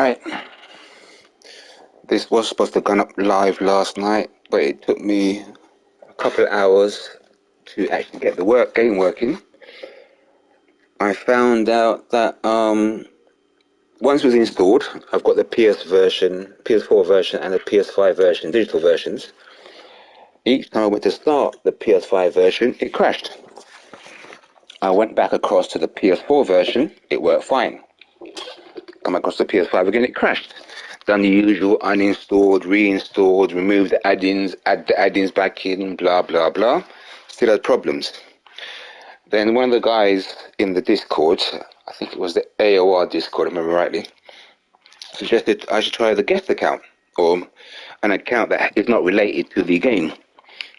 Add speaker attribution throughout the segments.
Speaker 1: Right, this was supposed to have gone up live last night, but it took me a couple of hours to actually get the game working. I found out that once it was installed, I've got the PS4 version, and the PS5 version, digital versions. Each time I went to start the PS5 version, it crashed. I went back across to the PS4 version, it worked fine. Come across the PS5 again, it crashed. Done the usual, uninstalled, reinstalled, removed the add-ins, add the add-ins back in, blah, blah, blah. Still had problems. Then one of the guys in the Discord, I think it was the AOR Discord, if I remember rightly, suggested I should try the guest account, or an account that is not related to the game.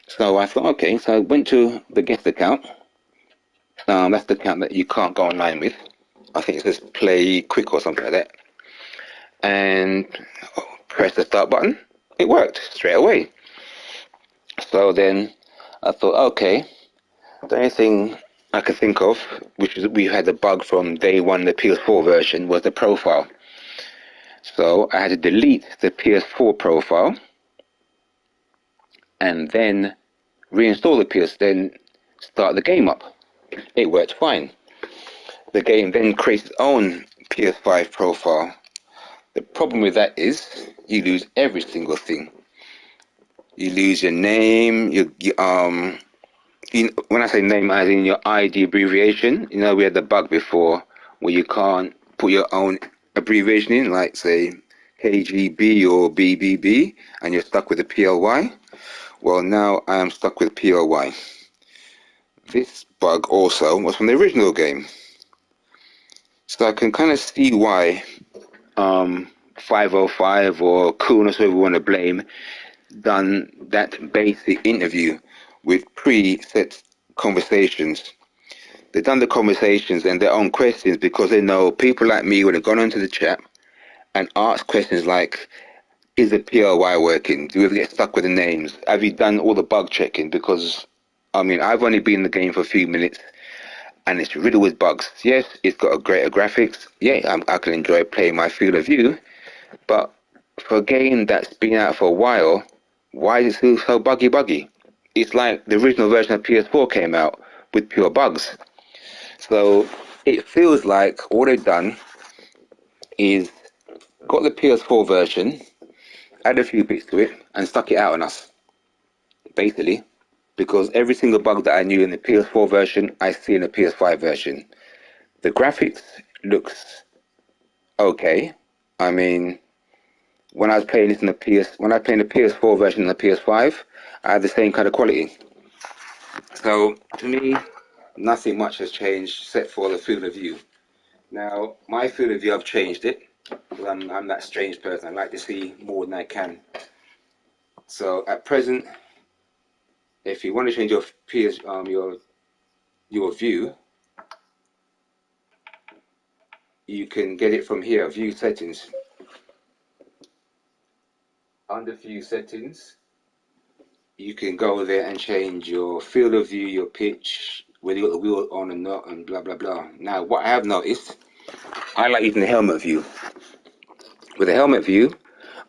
Speaker 1: So I thought, okay, so I went to the guest account. That's the account that you can't go online with. I think it says play quick or something like that. And press the start button. It worked straight away. So then I thought, okay, the only thing I could think of, which is we had the bug from day one, the PS4 version, was the profile. So I had to delete the PS4 profile and then reinstall the then start the game up. It worked fine. The game then creates its own PS5 profile. The problem with that is you lose every single thing. You lose your name, when I say name, as in your ID abbreviation. You know, we had the bug before where you can't put your own abbreviation in, like say KGB or BBB, and you're stuck with the PLY. Well, now I am stuck with PLY. This bug also was from the original game. So I can kind of see why 505 or Coolness, whoever you want to blame, done that basic interview with preset conversations. They've done the conversations and their own questions because they know people like me would have gone onto the chat and asked questions like, is the PLY working? Do we ever get stuck with the names? Have you done all the bug checking? Because, I mean, I've only been in the game for a few minutes and it's riddled with bugs. Yes, it's got a greater graphics. Yeah, I can enjoy playing my field of view. But for a game that's been out for a while, why is it still so buggy? It's like the original version of PS4 came out with pure bugs. So it feels like all they've done is got the PS4 version, added a few bits to it, and stuck it out on us, basically. Because every single bug that I knew in the PS4 version, I see in the PS5 version. The graphics looks okay. I mean, when I was playing this in the PS4 version and the PS5, I had the same kind of quality. So to me, nothing much has changed except for the field of view. Now, my field of view, I've changed it. I'm that strange person. I like to see more than I can. So at present, if you want to change your view, you can get it from here, view settings. Under view settings, you can go there and change your field of view, your pitch, whether you got the wheel on or not, and blah blah blah. Now, what I have noticed, I like using the helmet view. With the helmet view,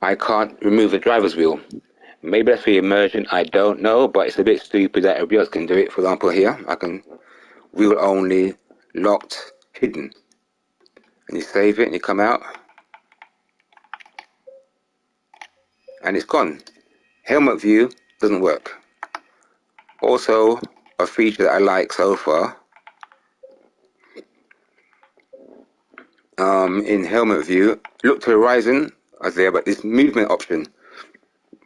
Speaker 1: I can't remove the driver's wheel. Maybe that's for immersion, I don't know, but it's a bit stupid that everybody else can do it. For example, here, I can wheel only, locked, hidden. And you save it and you come out, and it's gone. Helmet view doesn't work. Also, a feature that I like so far, in helmet view, look to the horizon, as there, but this movement option,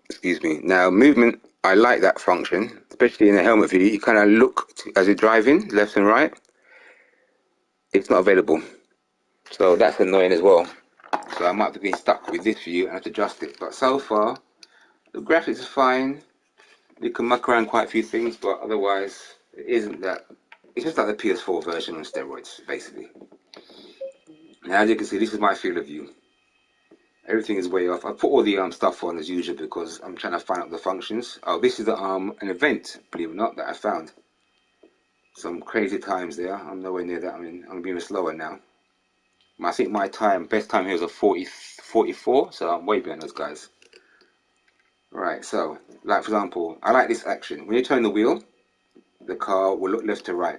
Speaker 1: excuse me. Now, movement, I like that function, especially in the helmet view. You kind of look as you're driving, left and right. It's not available. So that's annoying as well. So I might have been stuck with this view and have to adjust it. But so far, the graphics is fine. You can muck around quite a few things, but otherwise, it isn't that. It's just like the PS4 version on steroids, basically. Now, as you can see, this is my field of view. Everything is way off. I put all the stuff on as usual because I'm trying to find out the functions. Oh, this is an event, believe it or not, that I found. Some crazy times there. I'm nowhere near that. I mean, I'm being slower now. I think my best time here was a 44, so I'm way behind those guys. Right, so, like for example, I like this action. When you turn the wheel, the car will look left to right,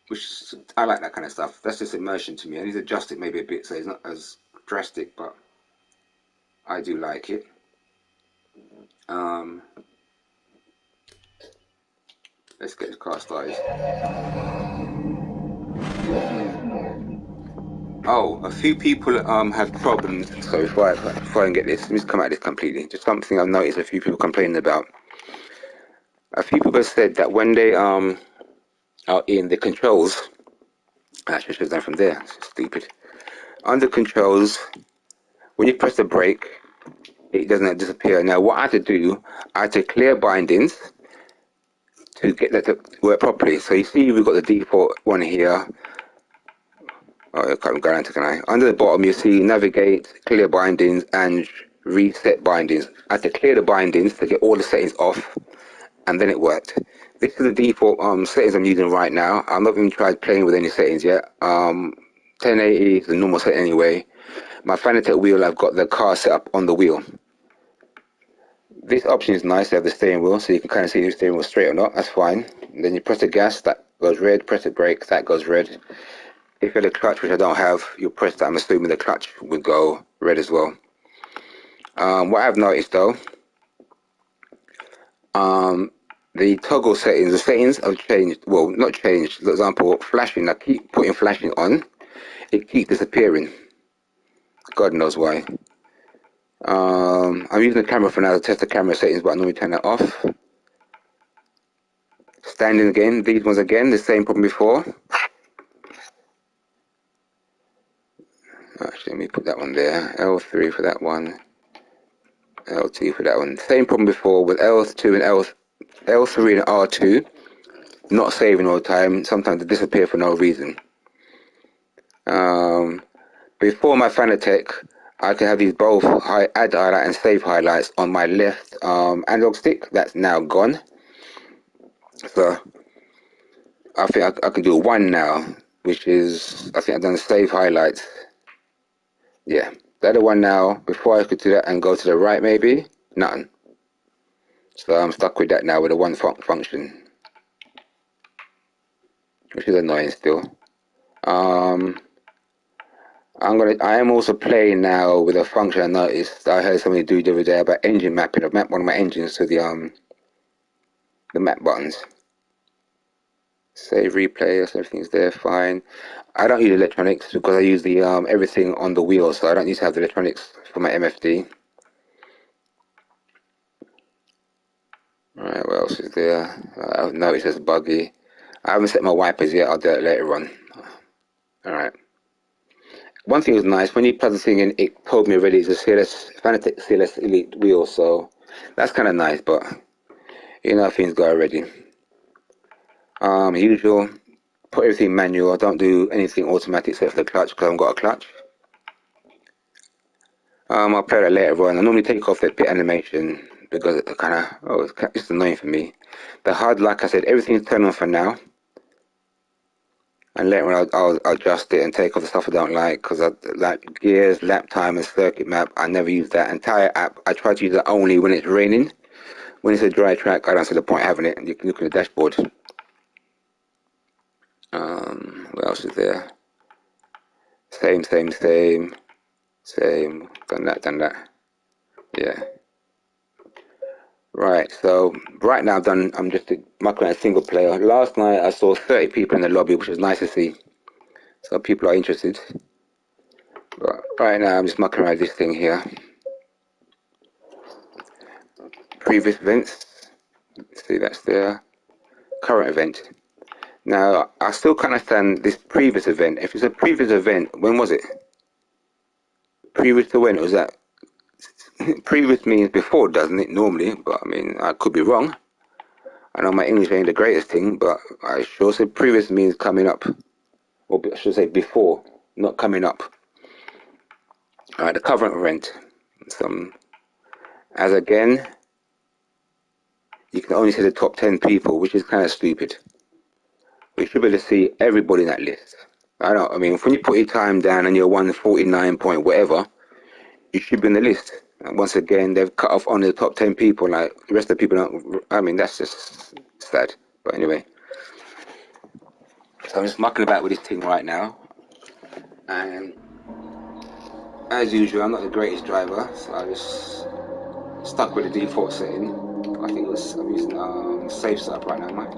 Speaker 1: which I like that kind of stuff. That's just immersion to me. I need to adjust it maybe a bit so it's not as drastic, but I do like it. Let's get the car started. Oh, a few people have problems. So before I can get this, let me just come at this completely. Just something I've noticed a few people complaining about. A few people have said that when they are in the controls, actually I should have done from there. Stupid. Under controls, when you press the brake, it doesn't disappear. Now what I had to do, I had to clear bindings to get that to work properly. So you see we've got the default one here. Oh, I can't go into, can I? Under the bottom you see navigate, clear bindings and reset bindings. I had to clear the bindings to get all the settings off, and then it worked. This is the default settings I'm using right now. I'm not even tried playing with any settings yet. 1080 is the normal setting anyway. My Fanatec wheel, I've got the car set up on the wheel. This option is nice. You have the steering wheel, so you can kind of see if the steering wheel straight or not. That's fine. And then you press the gas, that goes red. Press the brake, that goes red. If you have the clutch, which I don't have, you'll press that. I'm assuming the clutch would go red as well. What I've noticed though, the toggle settings, the settings have changed. Well, not changed. For example, flashing. I keep putting flashing on. It keeps disappearing. God knows why. I'm using the camera for now to test the camera settings, but I normally turn that off. Standing again. These ones again. The same problem before. Actually, let me put that one there. L3 for that one. L2 for that one. Same problem before with L2 and L3 and R2. Not saving all the time. Sometimes they disappear for no reason. Before my Fanatec, I could have these both add highlight and save highlights on my left analog stick. That's now gone. So I think I can do one now, which is, I think I've done save highlights. Yeah, the other one now, before I could do that and go to the right maybe, nothing. So I'm stuck with that now with the one function, which is annoying still. I am also playing now with a function I noticed. I heard somebody do the other day about engine mapping. I've mapped one of my engines to the map buttons. Save replay, so everything's there, fine. I don't use electronics because I use the everything on the wheel, so I don't need to have the electronics for my MFD. Alright, what else is there? I've noticed it's buggy. I haven't set my wipers yet, I'll do it later on. Alright. One thing was nice, when you plug the thing in, it told me already it's a Fanatec CLS Elite wheel, so that's kind of nice, but you know things go already. Usual, put everything manual. I don't do anything automatic except for the clutch because I haven't got a clutch. I'll play that later on. I normally take off that bit animation because it kind of, it's annoying for me. The HUD, like I said, everything's turned on for now. And later on I'll adjust it and take off the stuff I don't like, because I like gears, lap time and circuit map. I never use that entire app. I try to use it only when it's raining. When it's a dry track, I don't see the point having it. You can look at the dashboard. What else is there? Same. Done that. Yeah. Right, so right now I'm just mucking around single player. Last night I saw 30 people in the lobby, which was nice to see. So people are interested. But right now I'm just mucking around this thing here. Previous events. See, that's there. Current event. Now, I still can't understand this previous event. If it's a previous event, when was it? Previous to when? Was that? Previous means before, doesn't it, normally? But I mean, I could be wrong. I know my English ain't the greatest thing, but I sure said previous means coming up. Or I should say before, not coming up. Alright, the current event. As again, you can only see the top 10 people, which is kind of stupid. We should be able to see everybody in that list. I mean, when you put your time down and you're 149 point whatever, you should be on the list. And once again, they've cut off only the top 10 people. Like the rest of the people don't. I mean, that's just sad. But anyway, so I'm just mucking about with this thing right now, and as usual, I'm not the greatest driver, so I just stuck with the default setting. I think I'm using safe setup right now, mate.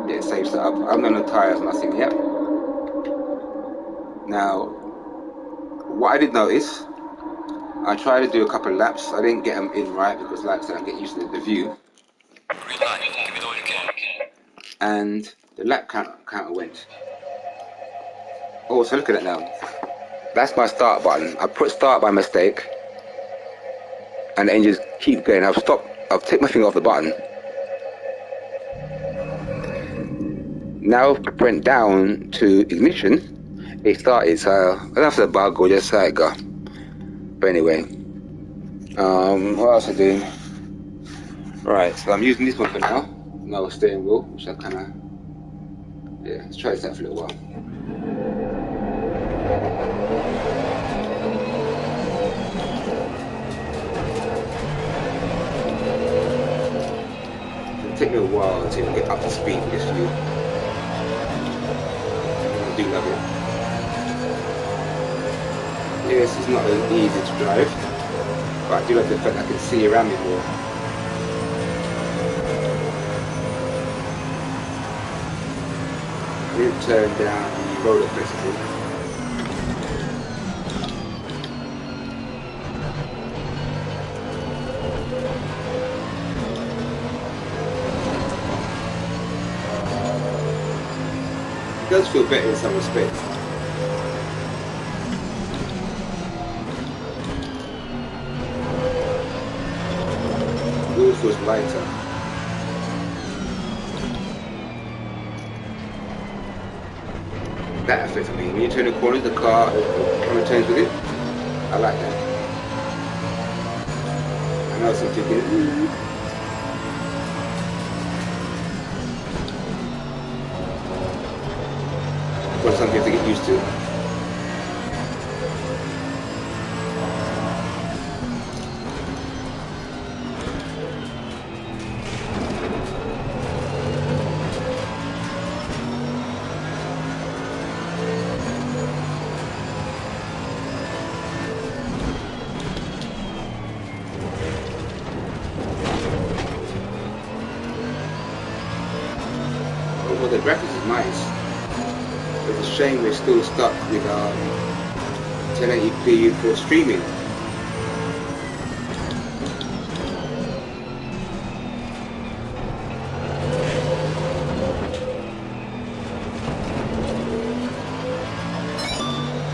Speaker 1: Yeah, safe setup. I'm on the tires, nothing yet. Now, what I did notice, I tried to do a couple of laps. I didn't get them in right because, like I said, I'm getting used to the view.
Speaker 2: Green light, give me the oil can.
Speaker 1: And the lap counter went. Oh, so look at that now. That's my start button. I put start by mistake, and the engines keep going. I've stopped. I've taken my finger off the button. Now it went down to ignition. It started. So I don't know if it's a bug or just how it go. But anyway, what else am I doing? Right, so I'm using this one for now. No steering wheel, which I kind of, yeah, let's try this out for a little while. It'll take me a while until I get up to speed with this view. I do love it. Yes, it's not as easy to drive, but I do like the fact I can see around me more. I didn't turn down the roller flexible. It does feel better in some respects. It always feels lighter. That affects me. When you turn the corners, the camera turns with it. I like that. I know some people. But some people get used to. Well, the graphics is nice. It's a shame we're still stuck with 1080p for streaming.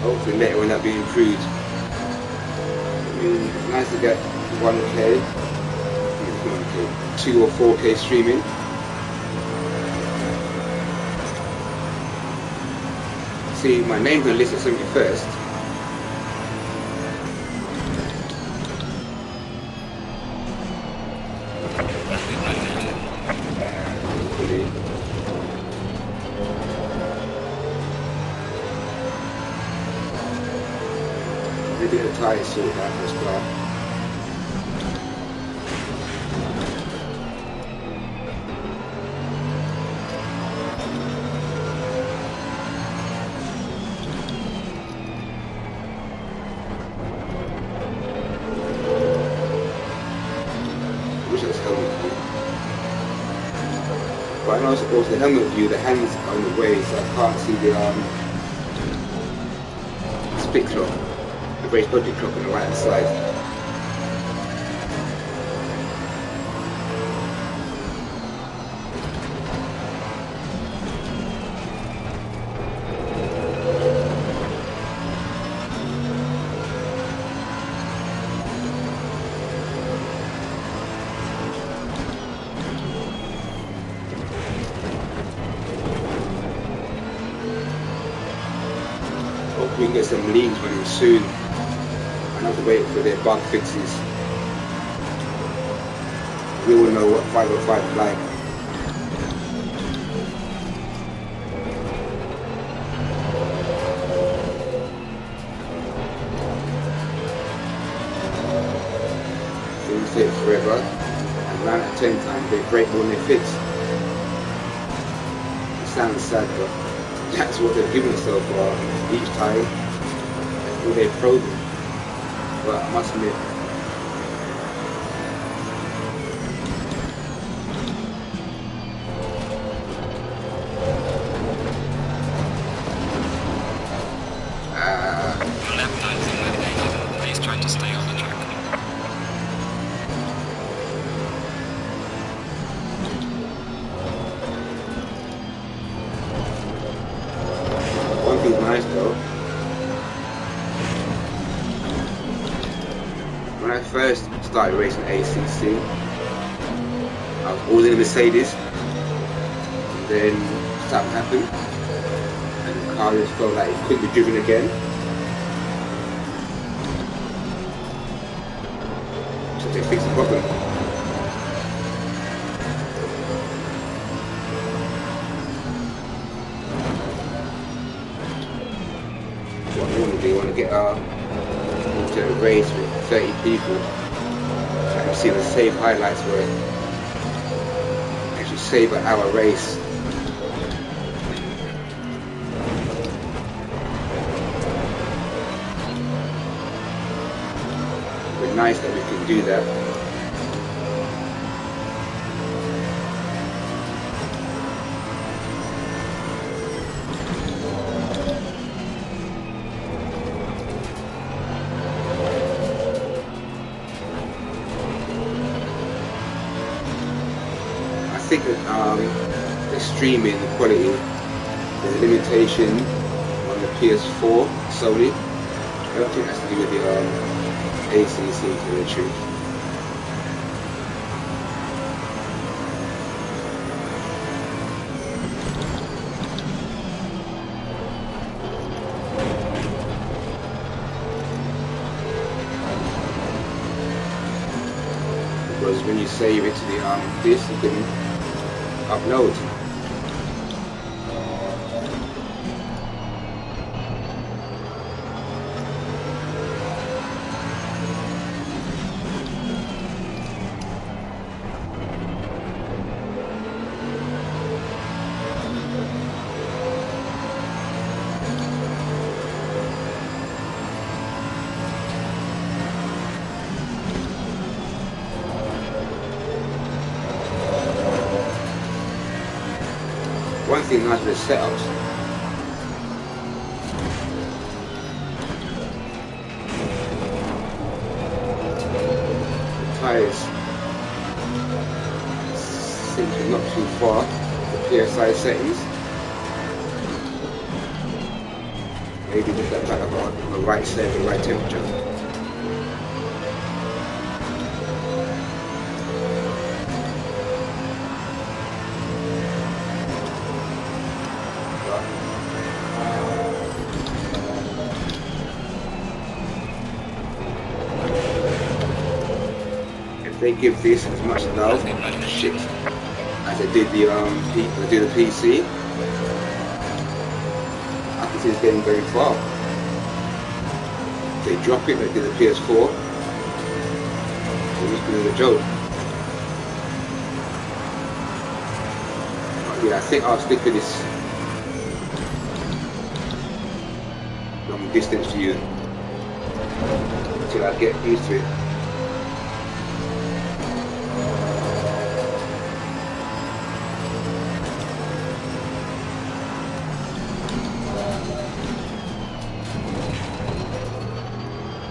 Speaker 1: Hopefully later when that be improved. I mean, it's nice to get 1K, 2 or 4K streaming. See, my name's on the list at 71st. Maybe the tires sort out for a start. But I know also the helmet view, the hands are in the way, so I can't see the split clock, the race budget clock on the right hand side. We can get some leagues running soon. I have to wait for their bug fixes. We all know what 505 is like. fit forever, and 9 out of 10 times they break more than they fix. It sounds sad, but that's what they've given us so far. Each time, that's all they've proven. But I must admit,
Speaker 2: Please try to stay on the track.
Speaker 1: one thing's nice though. When I first started racing ACC, I was always in a Mercedes, and then something happened, and the car just felt like it couldn't be driven again. So they fixed the problem. What I want to do, I want to get into a race with 30 people. I can see the save highlights where actually save an hour race. It's nice that we can do that. I think that the streaming quality, there's a limitation on the PS4 solely. I don't think that's to do with the ACC, to tell the truth. Because when you save it to the disk, you can upload. One thing nice with the setups, the tyres seem to be not too far, the PSI settings. Maybe just that back on the right set, the right temperature. They give this as much love shit as they did the PC. I can see it's getting very far. If they drop it like they did the PS4, it's just been a joke. But yeah, I think I'll stick with this long distance view until I get used to it.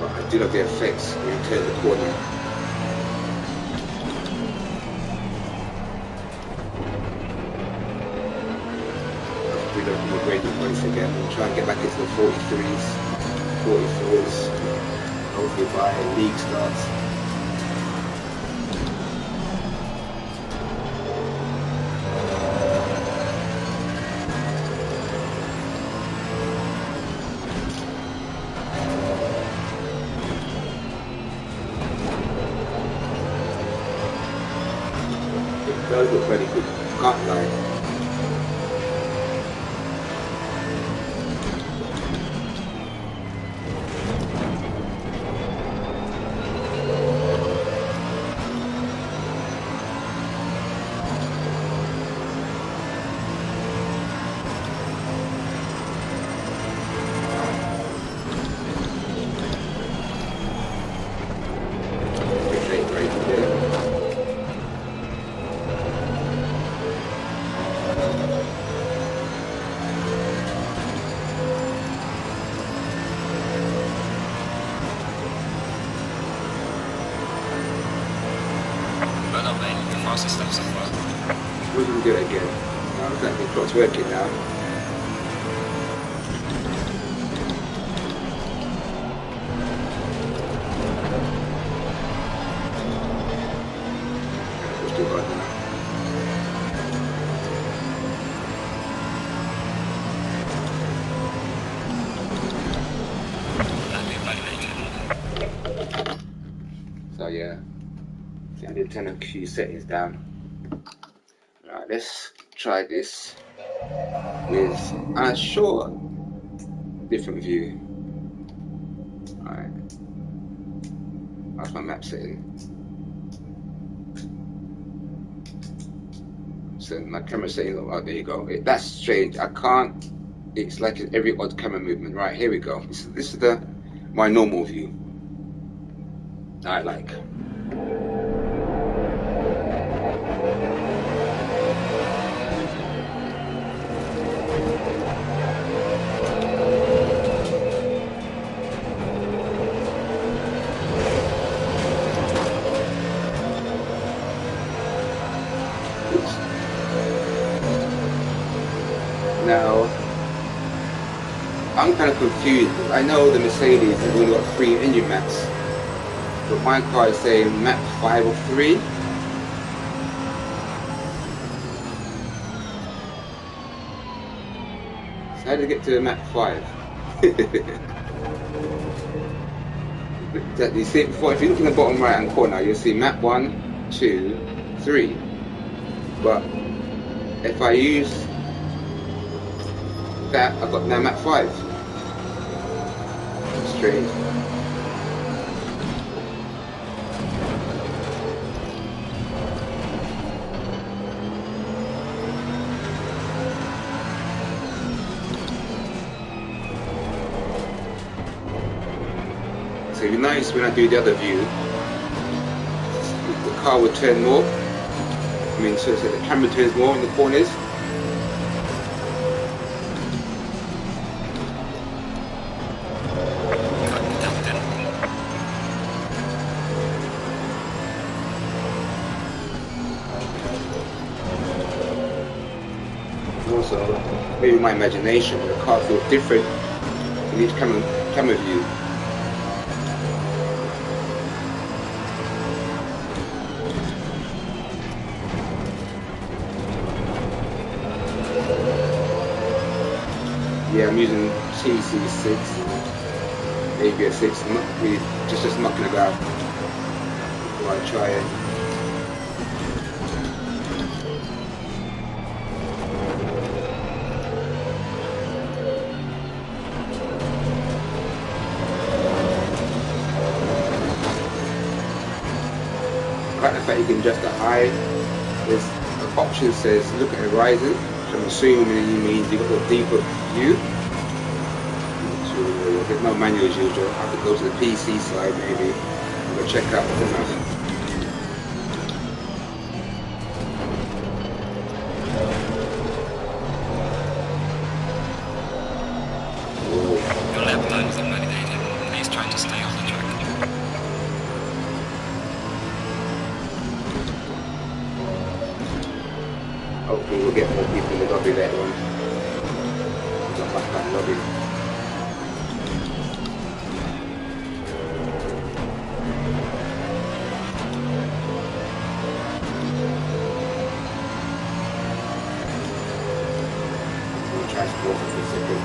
Speaker 1: I do love the effects when you turn the corner. I'll do that more braking points again. We'll try and get back into the 43s, 44s, hopefully by league starts. Those look very good, can't lie.
Speaker 2: how's the stuff so far?
Speaker 1: We can do it again. No, I don't think the clock's working now. Push the button now.
Speaker 2: That'd be validated.
Speaker 1: So yeah, I did turn a few settings down. Right, let's try this with a short, different view. Alright, that's my map setting. So my camera setting, oh there you go. That's strange, I can't, it's like every odd camera movement. Right, here we go. This is my normal view. I like. Now, I'm kind of confused. I know the Mercedes has only got 3 engine maps, but my car is saying map 5 of 3. So how did I get to map 5? You see it before, if you look in the bottom right hand corner, you'll see map 1, 2, 3. But if I use that, I've got now map 5. Strange. So you notice when I do the other view, the car will turn more. I mean, so the camera turns more in the corners. Also, maybe my imagination, the car feels different in each camera view. Yeah, I'm using TC6, ABS6. I'm not really just mucking about before I try it. I like the fact you can adjust the high. There's an option says look at horizon, which I'm assuming you means you've got a deeper view. There's no manual as usual. I have to go to the PC side maybe and go check out what's enough.
Speaker 2: Your lap lines are validated. Please try to stay on the track.
Speaker 1: Hopefully we'll get more people in the lobby later on. Not back that lobby. Transport for a second.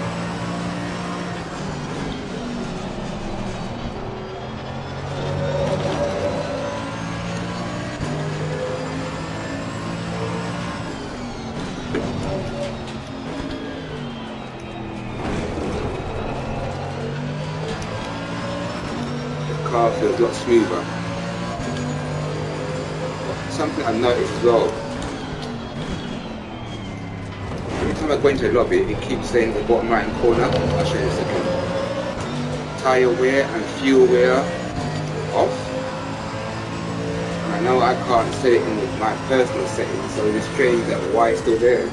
Speaker 1: The car feels a lot smoother. Something I noticed as well. Every time I go into a lobby, it keeps saying the bottom right hand corner. I'll show you in a second. Tyre wear and fuel wear off. And I know I can't set it in my personal settings, so it's strange that why it's still there.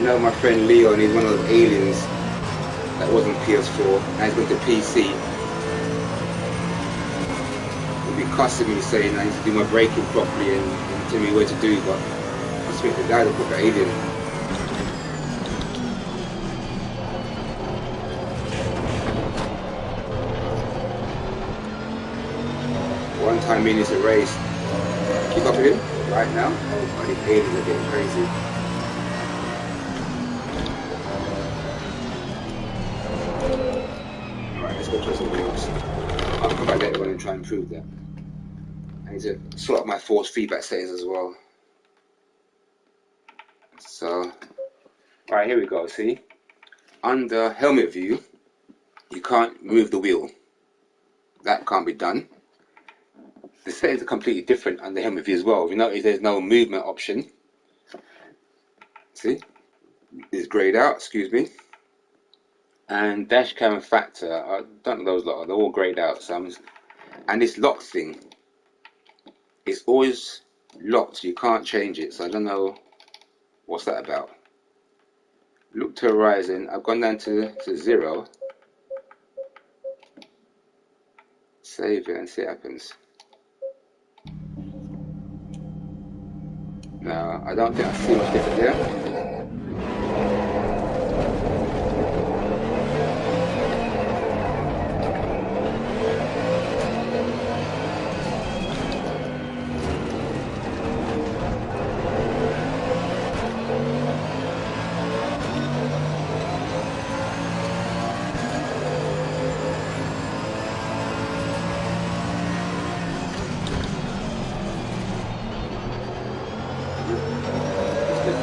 Speaker 1: know my friend Leon, he's one of those aliens that wasn't PS4, and he's going to PC. He'll be cussing me saying I need to do my braking properly and tell me where to do, but I think the guy's a proper alien. One time me and it's a race. Keep up with him right now. Oh, these aliens are getting crazy. Alright, let's go try something else. I'll come back later on and try and improve that. I need to sort out my force feedback settings as well. So, alright, here we go. See, under helmet view, you can't move the wheel. That can't be done. The settings are completely different under helmet view as well. If you notice, there's no movement option. See, it's grayed out. Excuse me. And dash cam factor, I don't know those lot. They're all grayed out. And this lock thing, it's always locked. You can't change it. So I don't know what's that about. Look to horizon. I've gone down to 0. Save it and see what happens. No, I don't think I see much different there.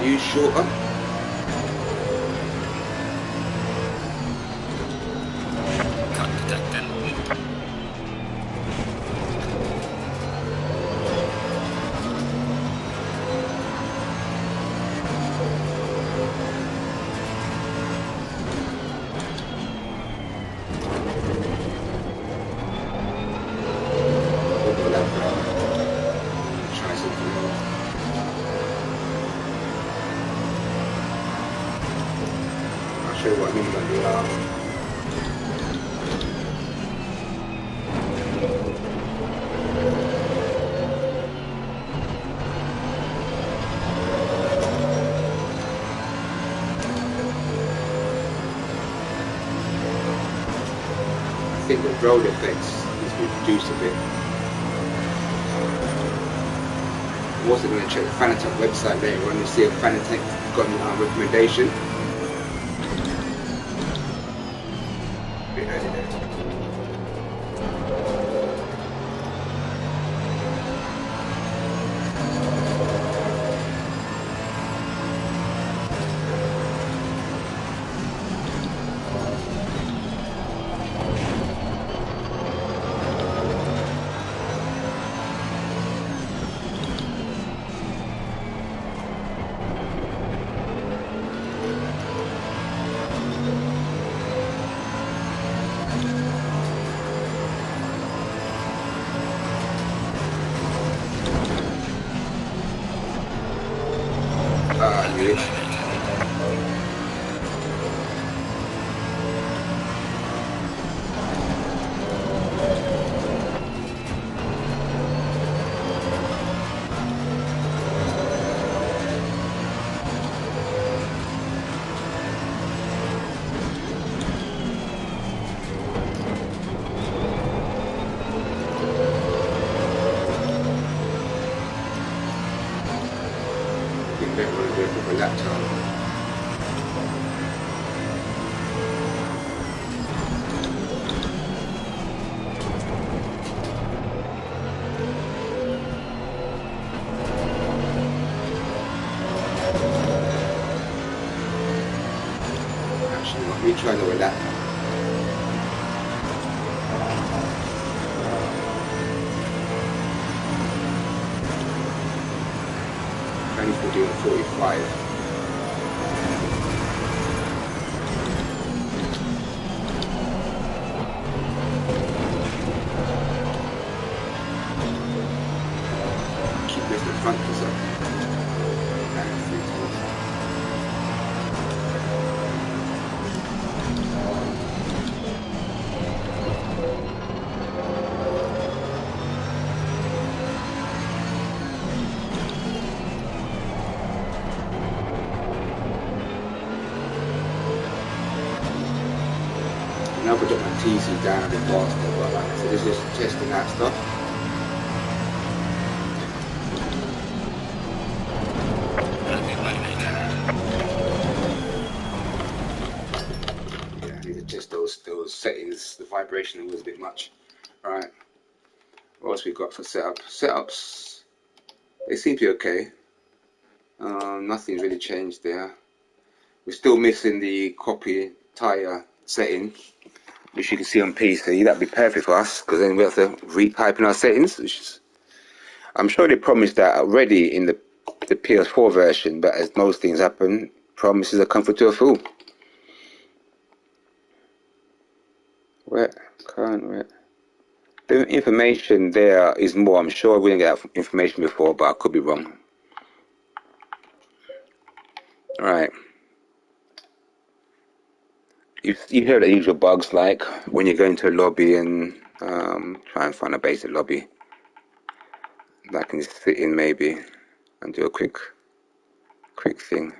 Speaker 1: View shorter.
Speaker 2: Can't detect then.
Speaker 1: Try something else. I'll show you what I mean by the I think the road effects is reduced a bit. I'm also going to check the Fanatec website later on to see if Fanatec's got a recommendation. A bit early there. Good. Don't want to do it with a laptop. Actually, let me try with that. Only for doing 45. Keep this in front of us. PC down a bit faster, but like I said, this is testing that stuff. Yeah, I need to test those settings. The vibration was a bit much. Alright, what else we got for setup? Setups, they seem to be okay. Nothing really changed there. We're still missing the copy tire setting, which you can see on PC. That'd be perfect for us, because then we have to retype in our settings, which is, I'm sure they promised that already in the PS4 version, but as most things happen, promises are comfort to a fool. Where? Current, where? The information there is more. I'm sure we didn't get that information before, but I could be wrong. Alright. You hear the usual bugs, like when you go into a lobby and try and find a basic lobby that I can just sit in maybe and do a quick thing.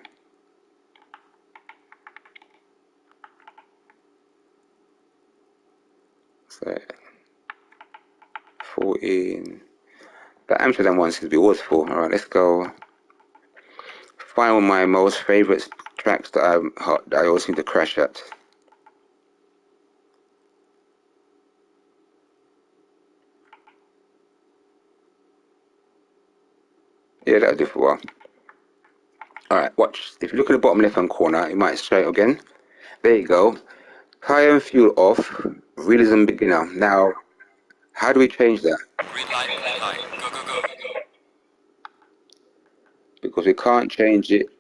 Speaker 1: So 14. The Amsterdam one seems to be always full. Alright, let's go find one of my most favorite tracks that I always seem to crash at. Yeah, that'll do for a while. Alright, watch. If you look at the bottom left hand corner, it might show it again. There you go. Tire and fuel off. Realism beginner. Now, how do we change that?
Speaker 2: Green light, go, go, go.
Speaker 1: Because we can't change it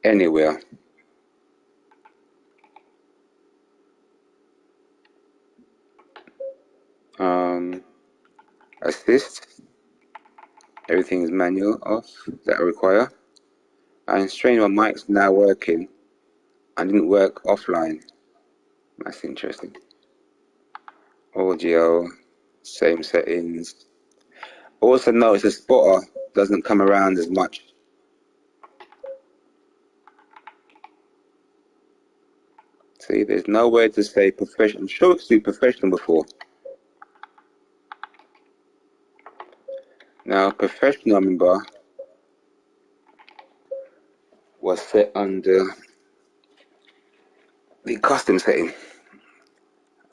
Speaker 1: anywhere. Assist. Everything is manual off. That I require. And strange, my mic's now working and didn't work offline. That's interesting. Audio, same settings. Also notice the spotter doesn't come around as much. See, there's nowhere to say professional. I'm sure it's professional before. Now, professional, remember, was set under the custom setting.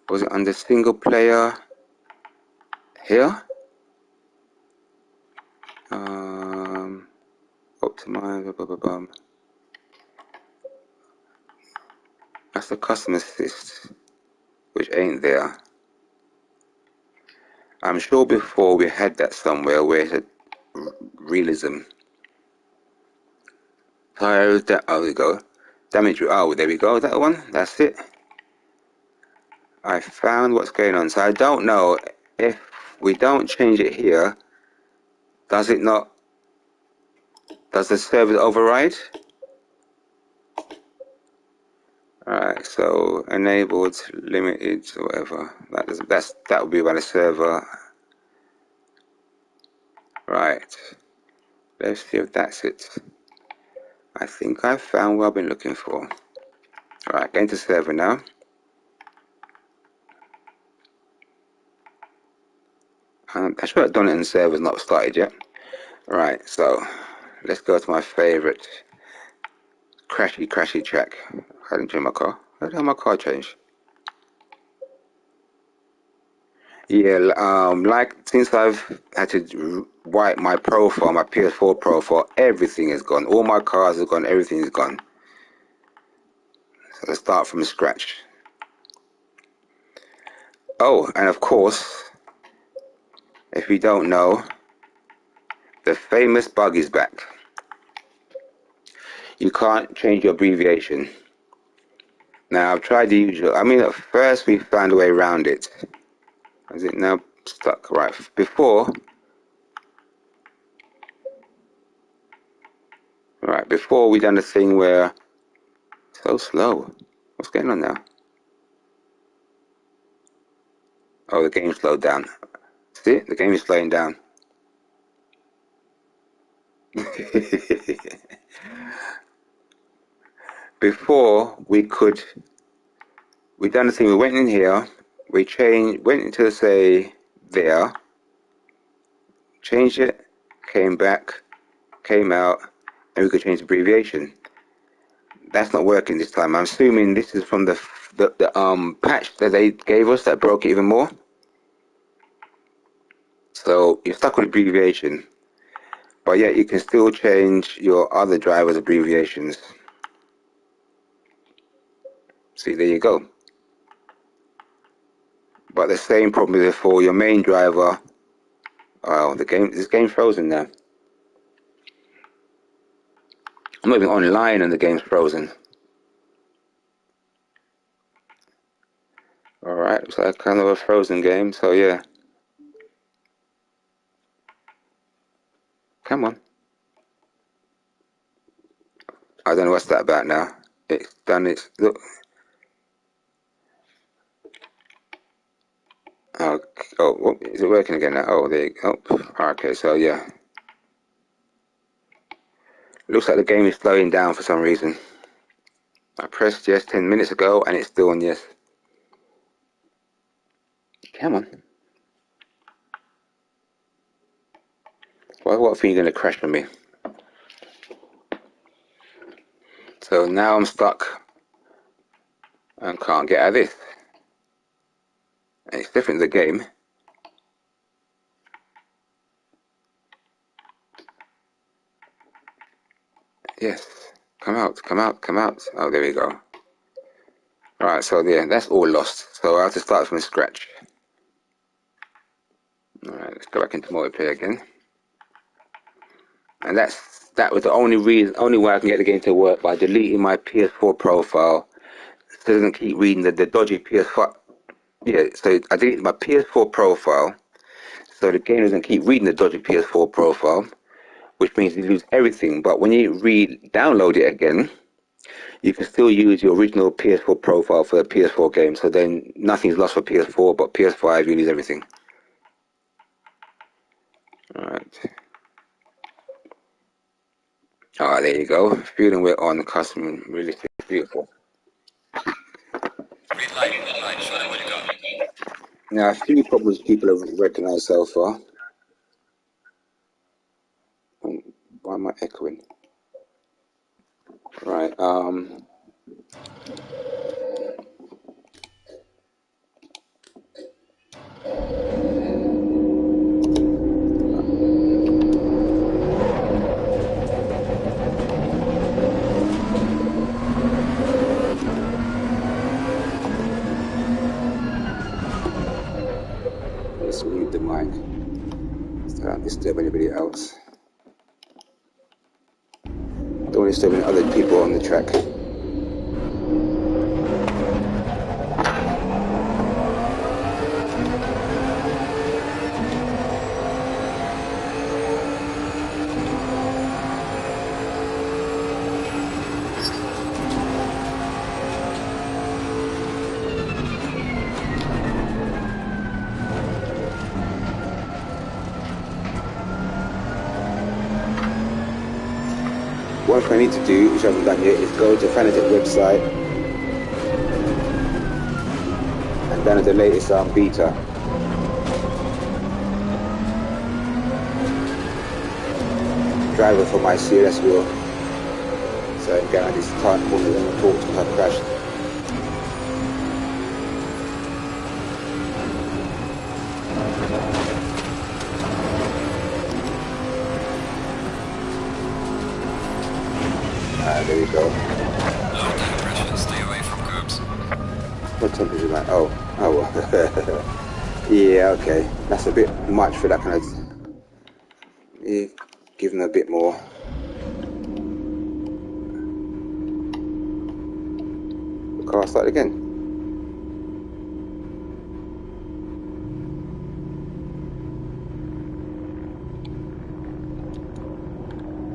Speaker 1: Was it under single player here? Optimize, blah, blah, blah. That's the custom assist, which ain't there. I'm sure before we had that somewhere where it said realism. Tires, oh, there we go. Damage, oh, there we go, that one, that's it. I found what's going on. So I don't know if we don't change it here, does the server override? Alright, so enabled, limited, whatever. That would be by the server. Right. Let's see if that's it. I think I found what I've been looking for. Alright, get into server now. I should have done it in servers, not started yet. Right, so let's go to my favorite crashy track. I didn't change my car. How did my car change? Yeah, like since I've had to wipe my profile, my PS4 profile, everything is gone. All my cars are gone. Everything is gone. So let's start from scratch. Oh, and of course, if you don't know, the famous bug is back. You can't change your abbreviation. Now I've tried the usual. I mean, at first we found a way around it. Is it now stuck? Right. Before we done the thing where so slow. What's going on now? Oh, the game slowed down. See, the game is slowing down. Before we done the thing. We went in here. We went into, say, there, changed it, came back, came out, and we could change the abbreviation. That's not working this time. I'm assuming this is from the patch that they gave us that broke it even more. So you're stuck with abbreviation, but yet you can still change your other driver's abbreviations. See, there you go. But the same problem is for your main driver. Oh, this game's frozen now. I'm not even online and the game's frozen. Alright, looks like kind of a frozen game, so yeah. Come on. I don't know what's that about now. It's done its look. Oh, is it working again now? Oh, there you go. Oh, okay, so yeah. Looks like the game is slowing down for some reason. I pressed yes 10 minutes ago and it's still on yes. Come on. What thing are you going to crash on me? So now I'm stuck and can't get out of this. And it's different, the game. Yes. Come out, come out, come out. Oh, there we go. Alright, so yeah, that's all lost. So I have to start from scratch. Alright, let's go back into multiplayer again. And that was the only way I can get the game to work, by deleting my PS4 profile so it doesn't keep reading the dodgy PS5. Yeah, so I deleted my PS4 profile so the game doesn't keep reading the dodgy PS4 profile, which means you lose everything. But when you download it again, you can still use your original PS4 profile for the PS4 game. So then nothing's lost for PS4, but PS5 you lose everything. Alright. Alright, there you go. Feeling we're on custom realistic, beautiful.
Speaker 2: Green light, show them what you got.
Speaker 1: Now, a few problems people have recognized so far. Why am I echoing? Right, let's mute the mic so I don't disturb anybody else. Don't want to disturb any other people on the track. One thing I need to do, which I haven't done yet, is go to the Fanatic website and download the latest beta. Driver for my CLS wheel. So I can get at this time corner and talk to her crashed. There we go.
Speaker 2: Low temperature, stay away from curbs.
Speaker 1: What temperature is that? Oh. Yeah, okay. That's a bit much for that kind of... Yeah, give them a bit more. The car start again.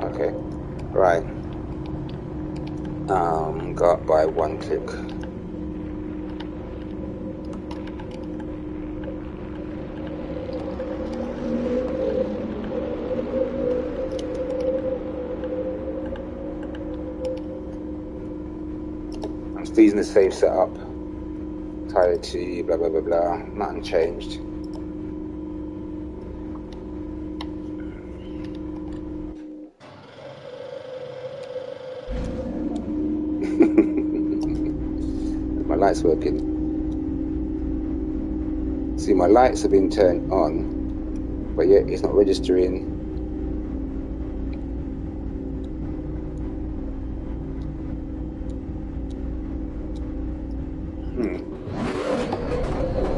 Speaker 1: Okay, right. Got by one click. I'm still using the same setup. So mortality, blah blah blah blah. Nothing changed. My lights working. See, my lights have been turned on, but yet it's not registering.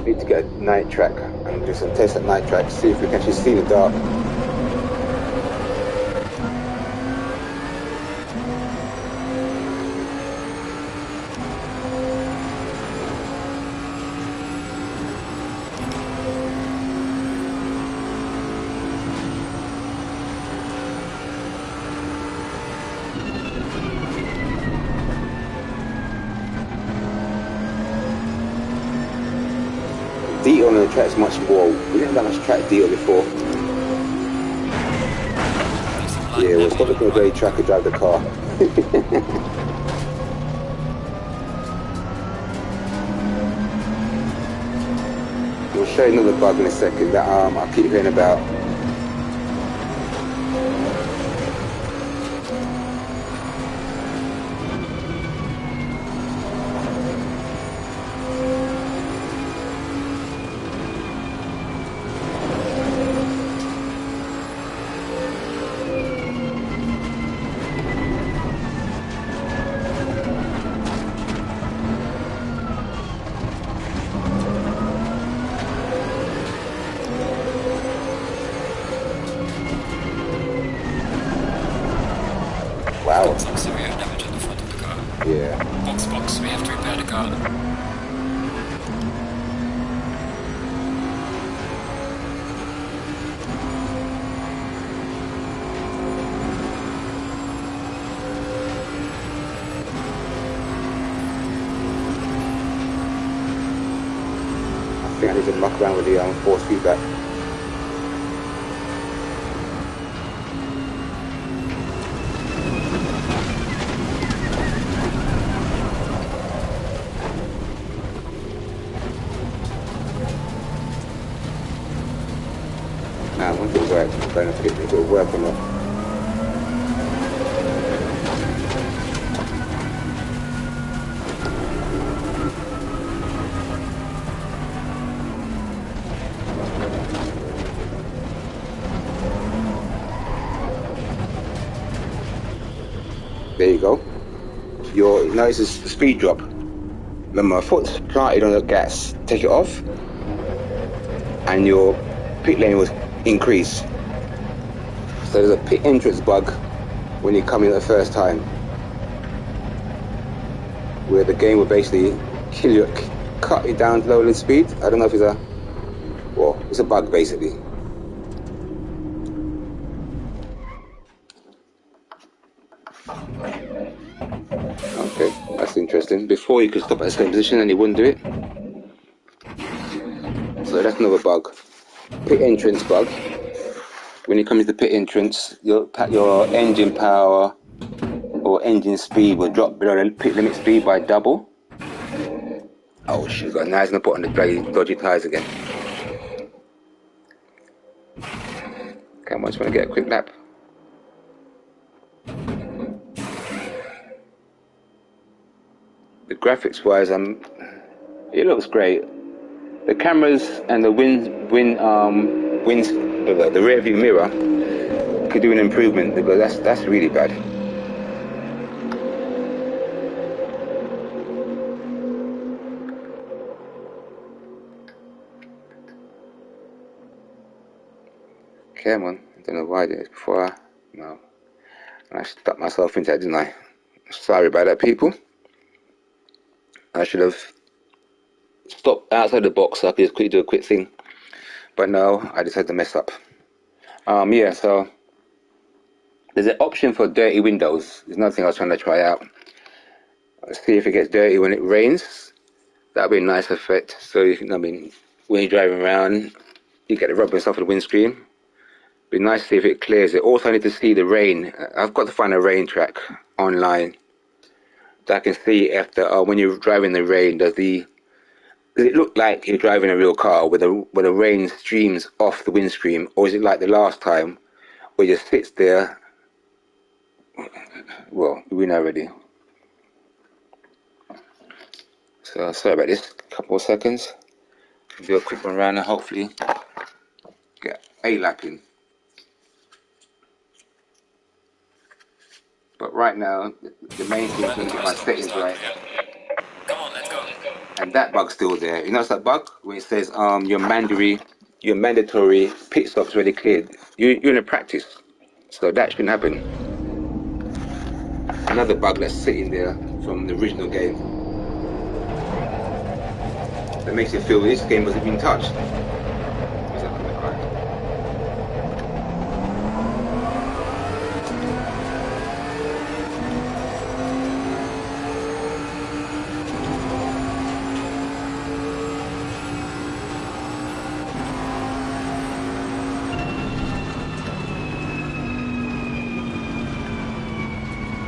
Speaker 1: Need to get a night track and do some tests at night track to see if we can actually see the dark. Detail on the track is much more. We didn't have that much track detail before. Yeah, we'll stop looking at the grey track and drive the car. We'll show you another bug in a second that I keep hearing about. Wow.
Speaker 2: Some severe damage on the front of the car.
Speaker 1: Yeah.
Speaker 2: Box, we have to repair the car.
Speaker 1: I think I need to muck around with the force feedback. Now, one thing's right, I'm going to get to work on it. There you go. You notice the speed drop. Remember, my foot's planted on the gas. Take it off, and your pit lane was increased. So there's a pit entrance bug when you come in the first time, where the game will basically kill you, cut you down to lower speed. I don't know if it's it's a bug basically. Okay, that's interesting. Before you could stop at the same position and you wouldn't do it. So that's another bug. Pit entrance bug. When you come into the pit entrance, your engine power or engine speed will drop below the pit limit speed by double. Oh shoot, now he's gonna put on the bloody dodgy tyres again. Come on, I just want to get a quick lap. The graphics wise, it looks great. The cameras and the the rear view mirror could do an improvement, because that's really bad. Come on, I don't know why I did this before. No, I stuck myself into that, didn't I? Sorry about that, people. I should have stopped outside the box so I could just quickly do a quick thing. But no, I just had to mess up. Yeah, so there's an option for dirty windows. There's nothing I was trying to try out. Let's see if it gets dirty when it rains. That'd be a nice effect. So you can, when you're driving around, you get the rubber and stuff on the windscreen. Be nice to see if it clears it. Also, I need to see the rain. I've got to find a rain track online that I can see after when you're driving the rain. Does the Does it look like you're driving a real car where the rain streams off the windscreen, or is it like the last time where it just sits there? Well, we're not ready. So sorry about this. Couple of seconds. Do a quick one around and hopefully get a lap in. But right now, the main thing is to get my settings right.
Speaker 2: Come on, let's go.
Speaker 1: And that bug's still there. You notice that bug when it says your mandatory pit stop's already cleared. You're in a practice, so that shouldn't happen. Another bug that's sitting there from the original game that makes you feel this game hasn't been touched.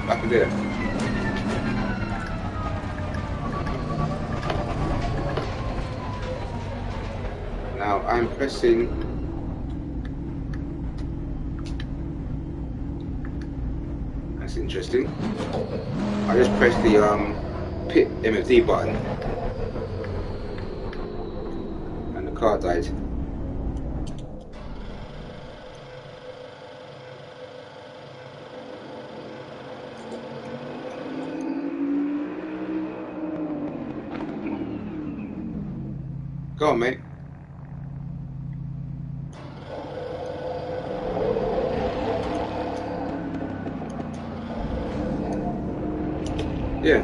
Speaker 1: Back there. Now I'm pressing that's interesting. I just pressed the pit MFD button and the car died. Go on, mate. Yeah.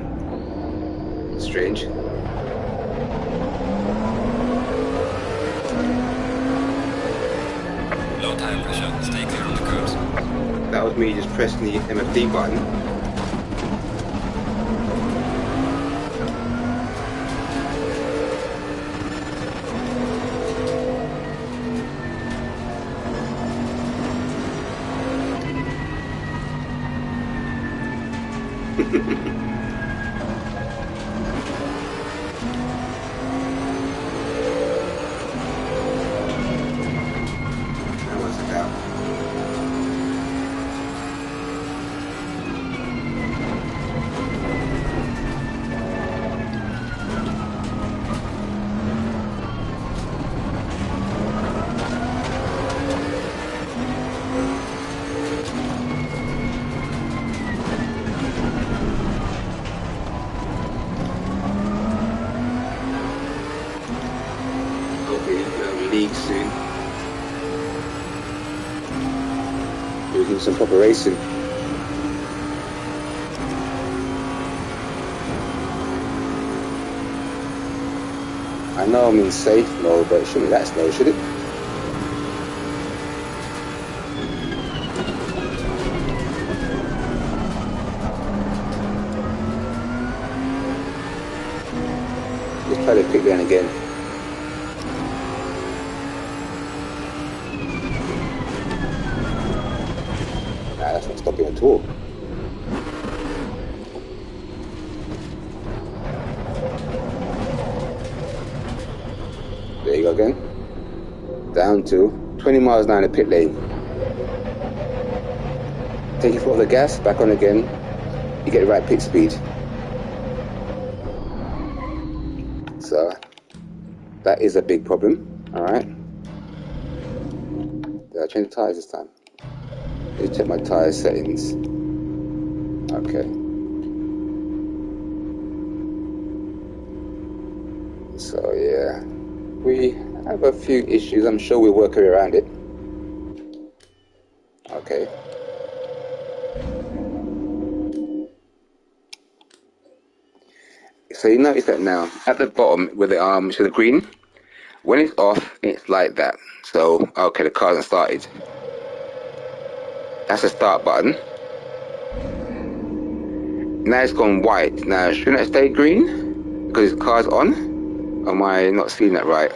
Speaker 1: Strange.
Speaker 2: Low tire pressure. Stay clear of the curbs.
Speaker 1: That was me just pressing the MFD button. Soon. We'll do some proper racing. I know I'm in safe mode, but it shouldn't be that slow, should it? Let's try the quick lane again. That's not stopping at all. There you go again. Down to 20 miles down the pit lane. Take your foot off the gas, back on again. You get the right pit speed. So that is a big problem. Alright. Did I change the tyres this time? Let me check my tyre settings. Okay. So yeah, we have a few issues. I'm sure we'll work around it. Okay. So you notice that now at the bottom with the so the green, when it's off, it's like that. So okay, the car hasn't started. That's the start button. Now it's gone white. Now shouldn't it stay green because the car's on? Or am I not seeing that right?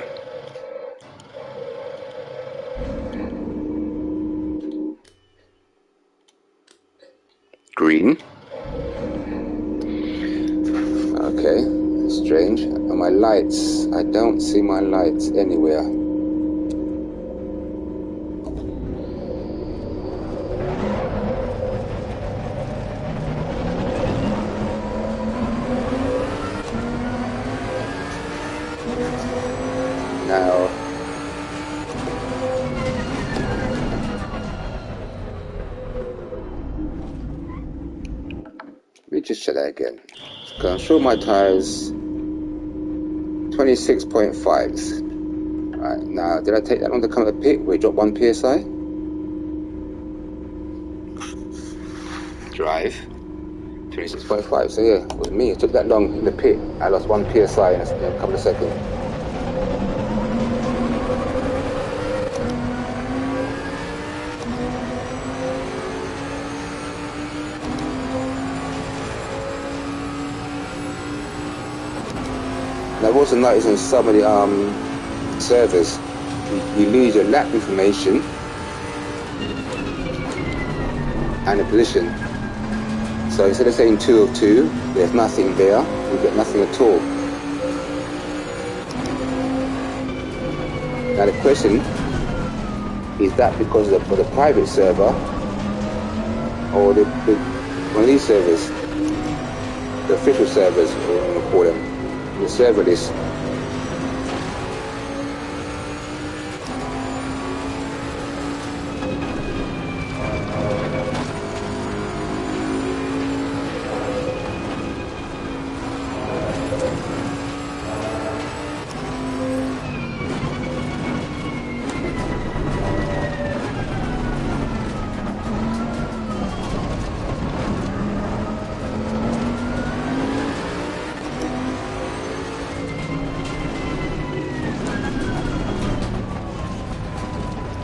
Speaker 1: Green. Okay, strange. And my lights, I don't see my lights anywhere. Now, let me just check that again. So I'm sure my tires 26.5s. Right, now did I take that long to come to the pit where it dropped 1 psi? Drive 26.5. So yeah, it was me. It took that long in the pit. I lost 1 psi in a couple of seconds. And I've also noticed on some of the servers, you lose your lap information and the position. So instead of saying 2 of 2, there's nothing there. We get nothing at all. Now the question is that because of the private server or one of these servers, the official servers, or what you want to call them. The server list.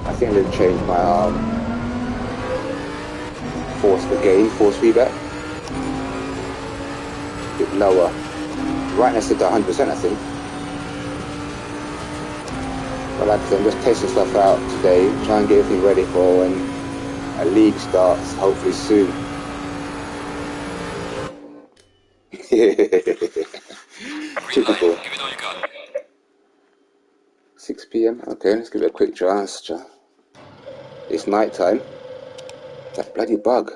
Speaker 1: I think they've changed my force feedback. A bit lower. Right next to the 100%, I think. But like I said, I'm just testing stuff out today, trying to get everything ready for when a league starts, hopefully soon. Typical.
Speaker 2: Give it all you got.
Speaker 1: 6 PM. Okay, let's give it a quick try. It's night time. That bloody bug.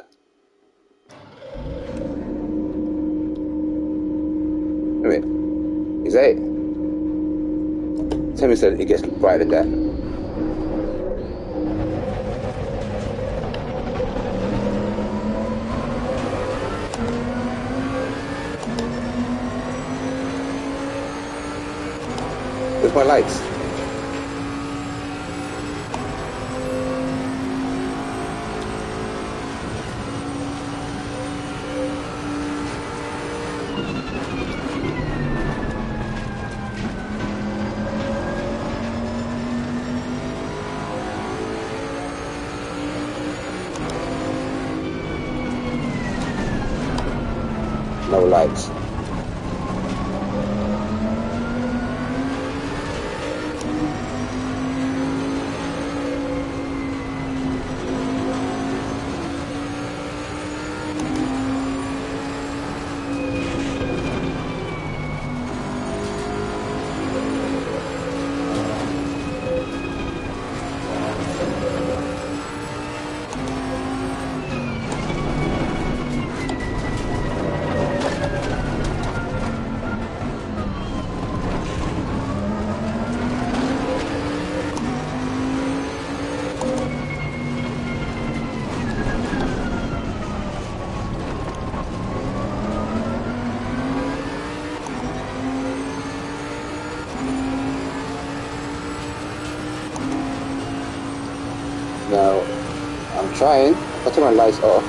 Speaker 1: Wait, is that it? Tell me so it gets brighter than that. Where's my lights? No lights. Now, I'm trying. I'll turn my lights off.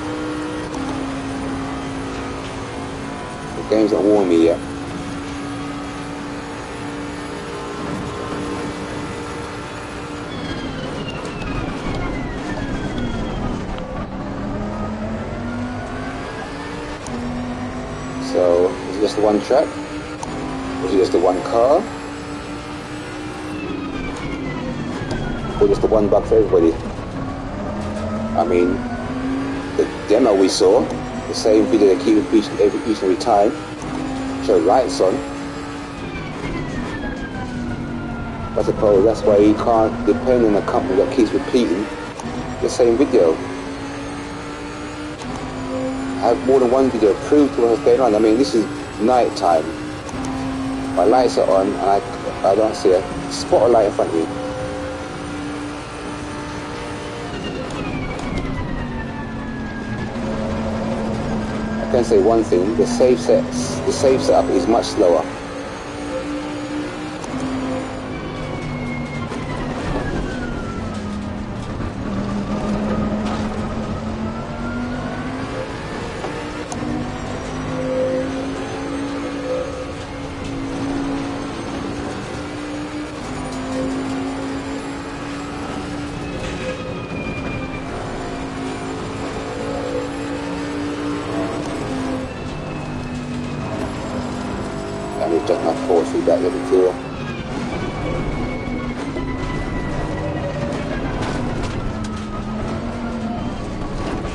Speaker 1: The game's not warning me yet. So, is it just the one track? Or is it just the one car? Or just the one bug for everybody? I mean, the demo we saw, the same video they keep repeating each and every time, showed lights on, I suppose that's why you can't depend on a company that keeps repeating the same video. Have more than one video prove to what's going on. I mean, this is night time. My lights are on and I don't see a spot of light in front of me. I can say one thing, the save setup is much slower. And it's just my force feedback at the door.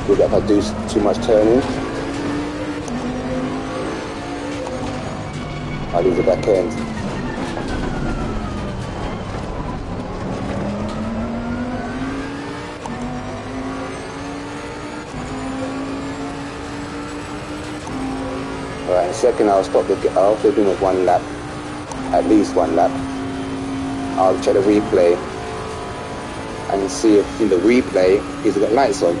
Speaker 1: Good if I do too much turning, I lose the back end. Alright, in a second I'll stop I'll do it one lap, at least one lap. I'll check the replay and see if in the replay it's got lights on.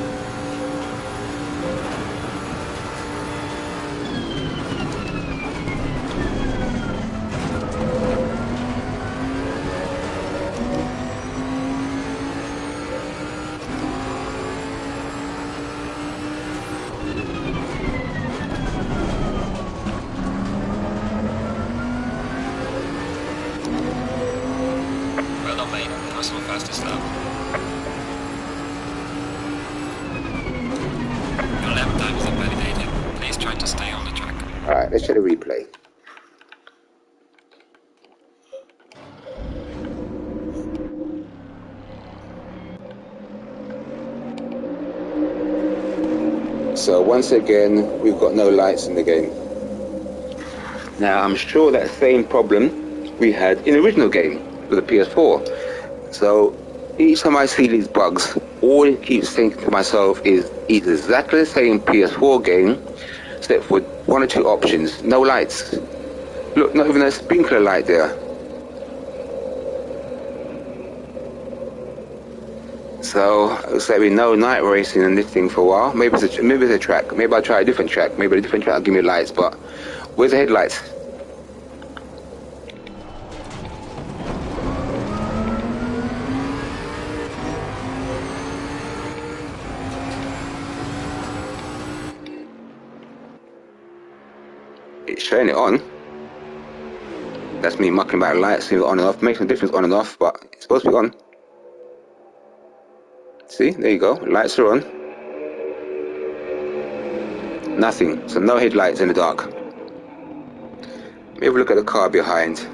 Speaker 2: Personal fastest lap. Your lap time is invalidated. Please try to stay on the track.
Speaker 1: Alright, let's check the replay. So once again, we've got no lights in the game. Now I'm sure that same problem we had in the original game with the PS4. So each time I see these bugs, all I keep thinking to myself is it's exactly the same PS4 game, except for one or two options. No lights. Look, not even a sprinkler light there. So looks like we no night racing in this thing for a while. Maybe it's a track. Maybe I'll try a different track. Maybe a different track will give me lights. But where's the headlights? It's showing it on. That's me mucking about lights, seeing it on and off. Makes no difference on and off, but it's supposed to be on. See, there you go. Lights are on. Nothing. So no headlights in the dark. Maybe look at the car behind.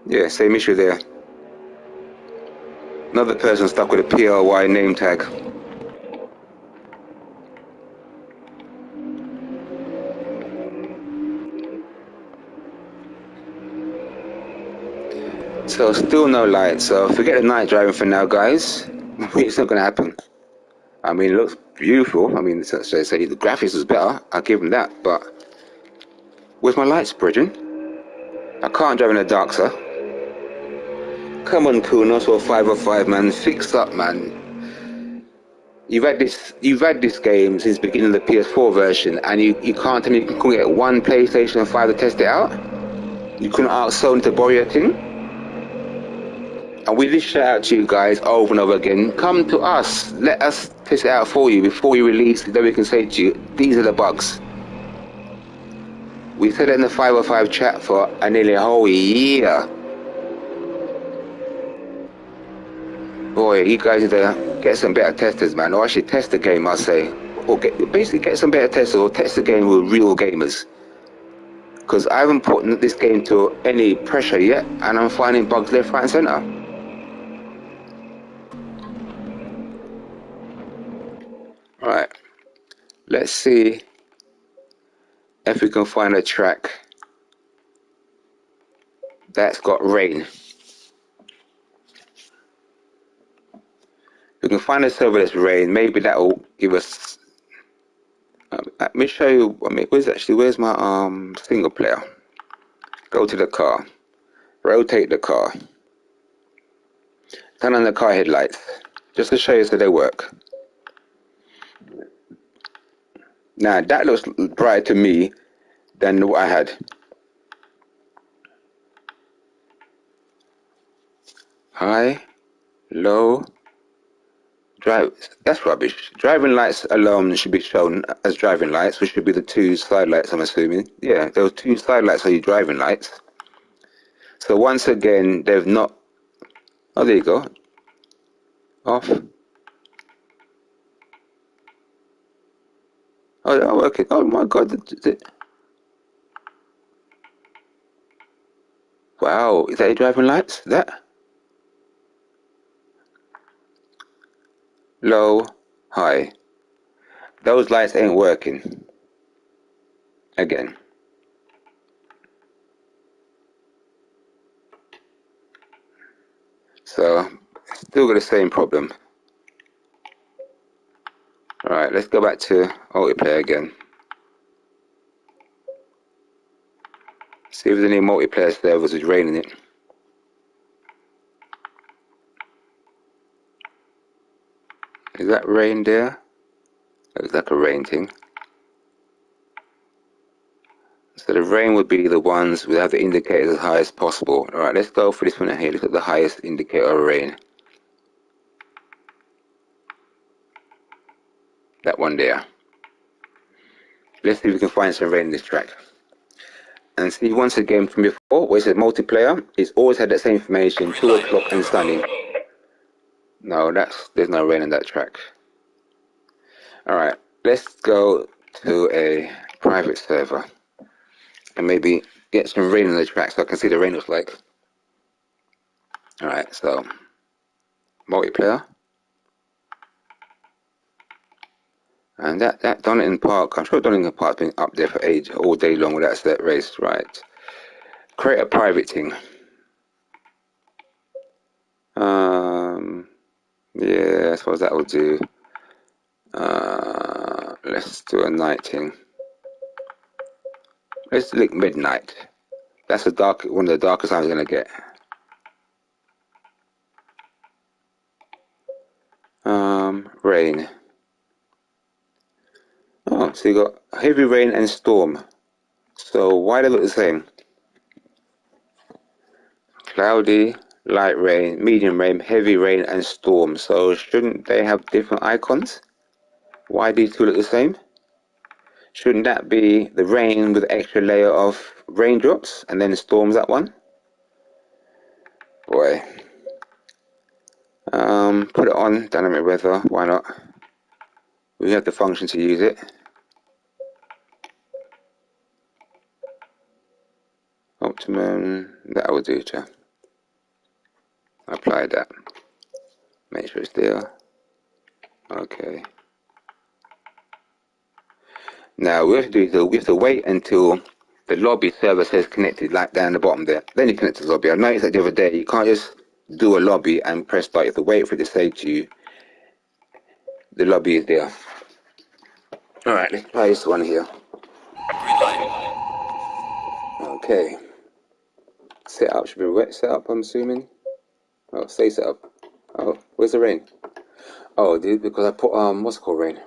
Speaker 1: Yeah, same issue there. Another person stuck with a PLY name tag. So still no light, so forget the night driving for now, guys. It's not going to happen. I mean, it looks beautiful. I mean, so say the graphics is better, I'll give them that, but where's my lights, brethren? I can't drive in the dark, sir. Come on, Kunos or 505, man, fix up, man. You've had this game since the beginning of the PS4 version, and you can't tell me you couldn't get one PlayStation 5 to test it out? You couldn't ask Sony to borrow your thing? And we just shout out to you guys over and over again, come to us, let us test it out for you before we release it, then we can say to you, these are the bugs. We said it in the 505 chat for nearly a whole year. Boy, you guys need to get some better testers, man, or actually test the game, I'll say. Or basically get some better testers, or test the game with real gamers. Because I haven't put this game to any pressure yet, and I'm finding bugs left, right and centre. Right, let's see if we can find a track that's got rain. We can find a server that's rain. Maybe that will give us. Let me show you. I mean, where's my single player? Go to the car. Rotate the car. Turn on the car headlights, just to show you so they work. Now that looks brighter to me than what I had. High, low, drive. That's rubbish. Driving lights alone should be shown as driving lights, which should be the two side lights, I'm assuming. Yeah, those two side lights are your driving lights. So once again, they've not. Oh, there you go. Off. Oh, they're working. Oh my God. Wow, is that your driving lights? That? Low, high. Those lights ain't working. Again. So, still got the same problem. Alright, let's go back to multiplayer again. See if there's any multiplayer servers with rain in it. Is that rain there? Looks like a rain thing. So the rain would be the ones we have the indicators as high as possible. Alright, let's go for this one here. Look at the highest indicator of rain. That one there. Let's see if we can find some rain in this track. And see, once again from before, where it says multiplayer, it's always had that same information, 2 o'clock and sunny. No, there's no rain in that track. Alright, let's go to a private server and maybe get some rain in the track so I can see the rain looks like. Alright, so multiplayer. And that Donington Park, I'm sure Donington Park's been up there for age all day long with that set race, right? Create a private thing. Yeah, I suppose that will do. Let's do a night thing. Let's look midnight. That's one of the darkest I'm gonna get. Rain. Oh, so you got heavy rain and storm. So why do they look the same? Cloudy, light rain, medium rain, heavy rain, and storm. So shouldn't they have different icons? Why do these two look the same? Shouldn't that be the rain with an extra layer of raindrops and then the storm's that one? Boy. Put it on dynamic weather. Why not? We have the function to use it. Optimum. That will do, Jeff. Apply that. Make sure it's there. Okay. Now we have to wait until the lobby server says connected, like down the bottom there. Then you connect to the lobby. I noticed that the other day you can't just do a lobby and press start. You have to wait for it to say to you the lobby is there. Alright, let's try this one here. Okay. Setup should be wet setup, I'm assuming. Oh, say setup. Oh, where's the rain? Oh, dude, because I put what's it called, rain?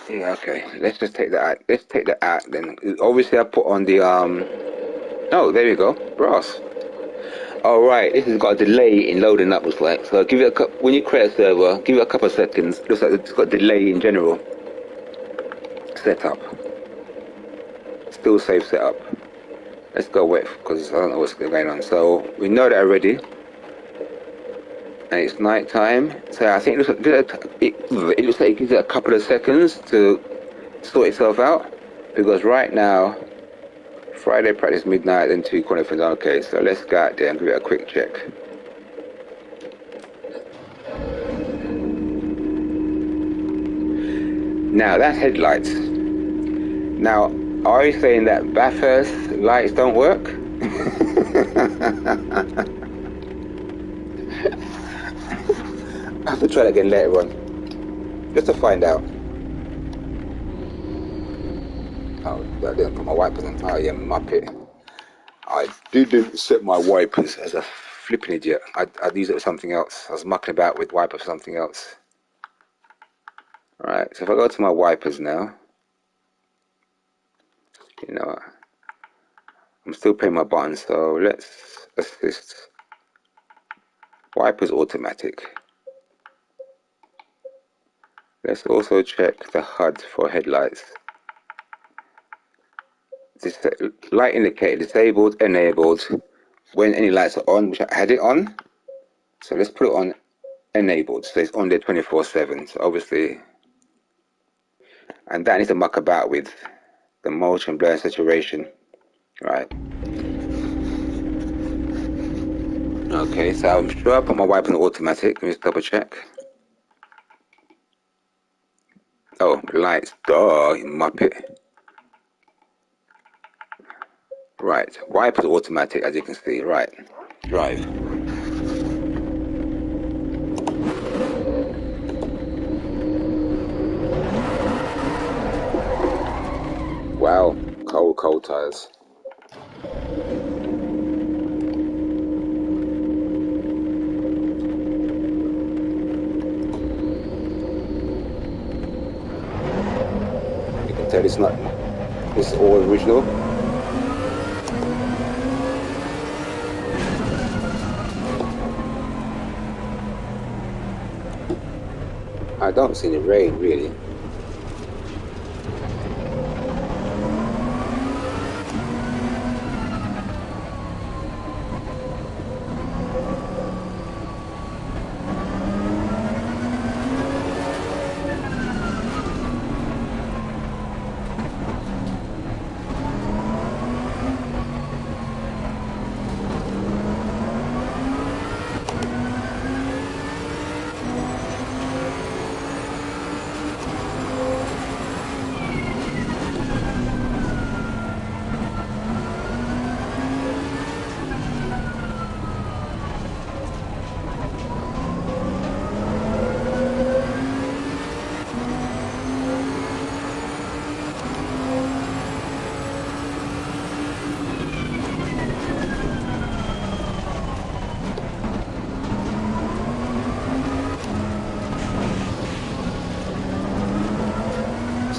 Speaker 1: Yeah, okay. Let's just take that out. Let's take that out then. Obviously I put on the oh, there you go. Brass. Alright, this has got a delay in loading up, looks like. So give it a couple, when you create a server, give it a couple of seconds. Looks like it's got a delay in general. Setup. Still save setup. Let's go wait because I don't know what's going on. So we know that already. And it's night time. So I think it looks like it gives it a couple of seconds to sort itself out. Because right now, Friday practice midnight and 2 qualifiers. Okay, so let's go out there and give it a quick check. Now that's headlights. Now Are you saying that Bathurst lights don't work? I have to try that again later on, just to find out. Oh, I didn't put my wipers on. Oh yeah, muppet. I didn't set my wipers as a flipping idiot. I'd use it for something else. I was mucking about with wipers for something else. Alright, so if I go to my wipers now, you know, I'm still paying my buttons, so let's assist. Wipers automatic. Let's also check the HUD for headlights. This light indicator disabled, enabled when any lights are on, which I had it on. So let's put it on enabled, so it's on there 24/7. So obviously, and that needs to muck about with the motion blur and saturation, right? Okay, so I'm sure I put my wiper on automatic. Let me just double check. Oh, lights, duh, you muppet. Right, wipers automatic, as you can see. Right, drive. Wow, cold tires. You can tell it's not. It's all original. I don't see any rain really.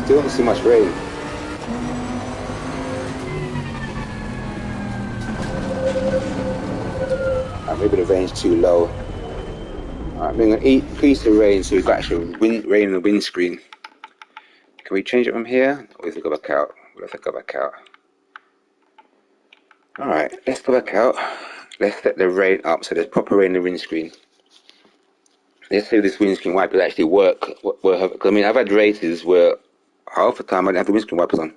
Speaker 1: Still don't see much rain. Maybe the rain's too low. Alright, we're going to increase the rain so we've got actual rain in the windscreen. Can we change it from here? Or does it go back out? Let's go back out. Alright, let's go back out. Let's set the rain up so there's proper rain in the windscreen. Let's see if this windscreen wipers actually work. I mean, I've had races where half the time I didn't have the windscreen wipers on.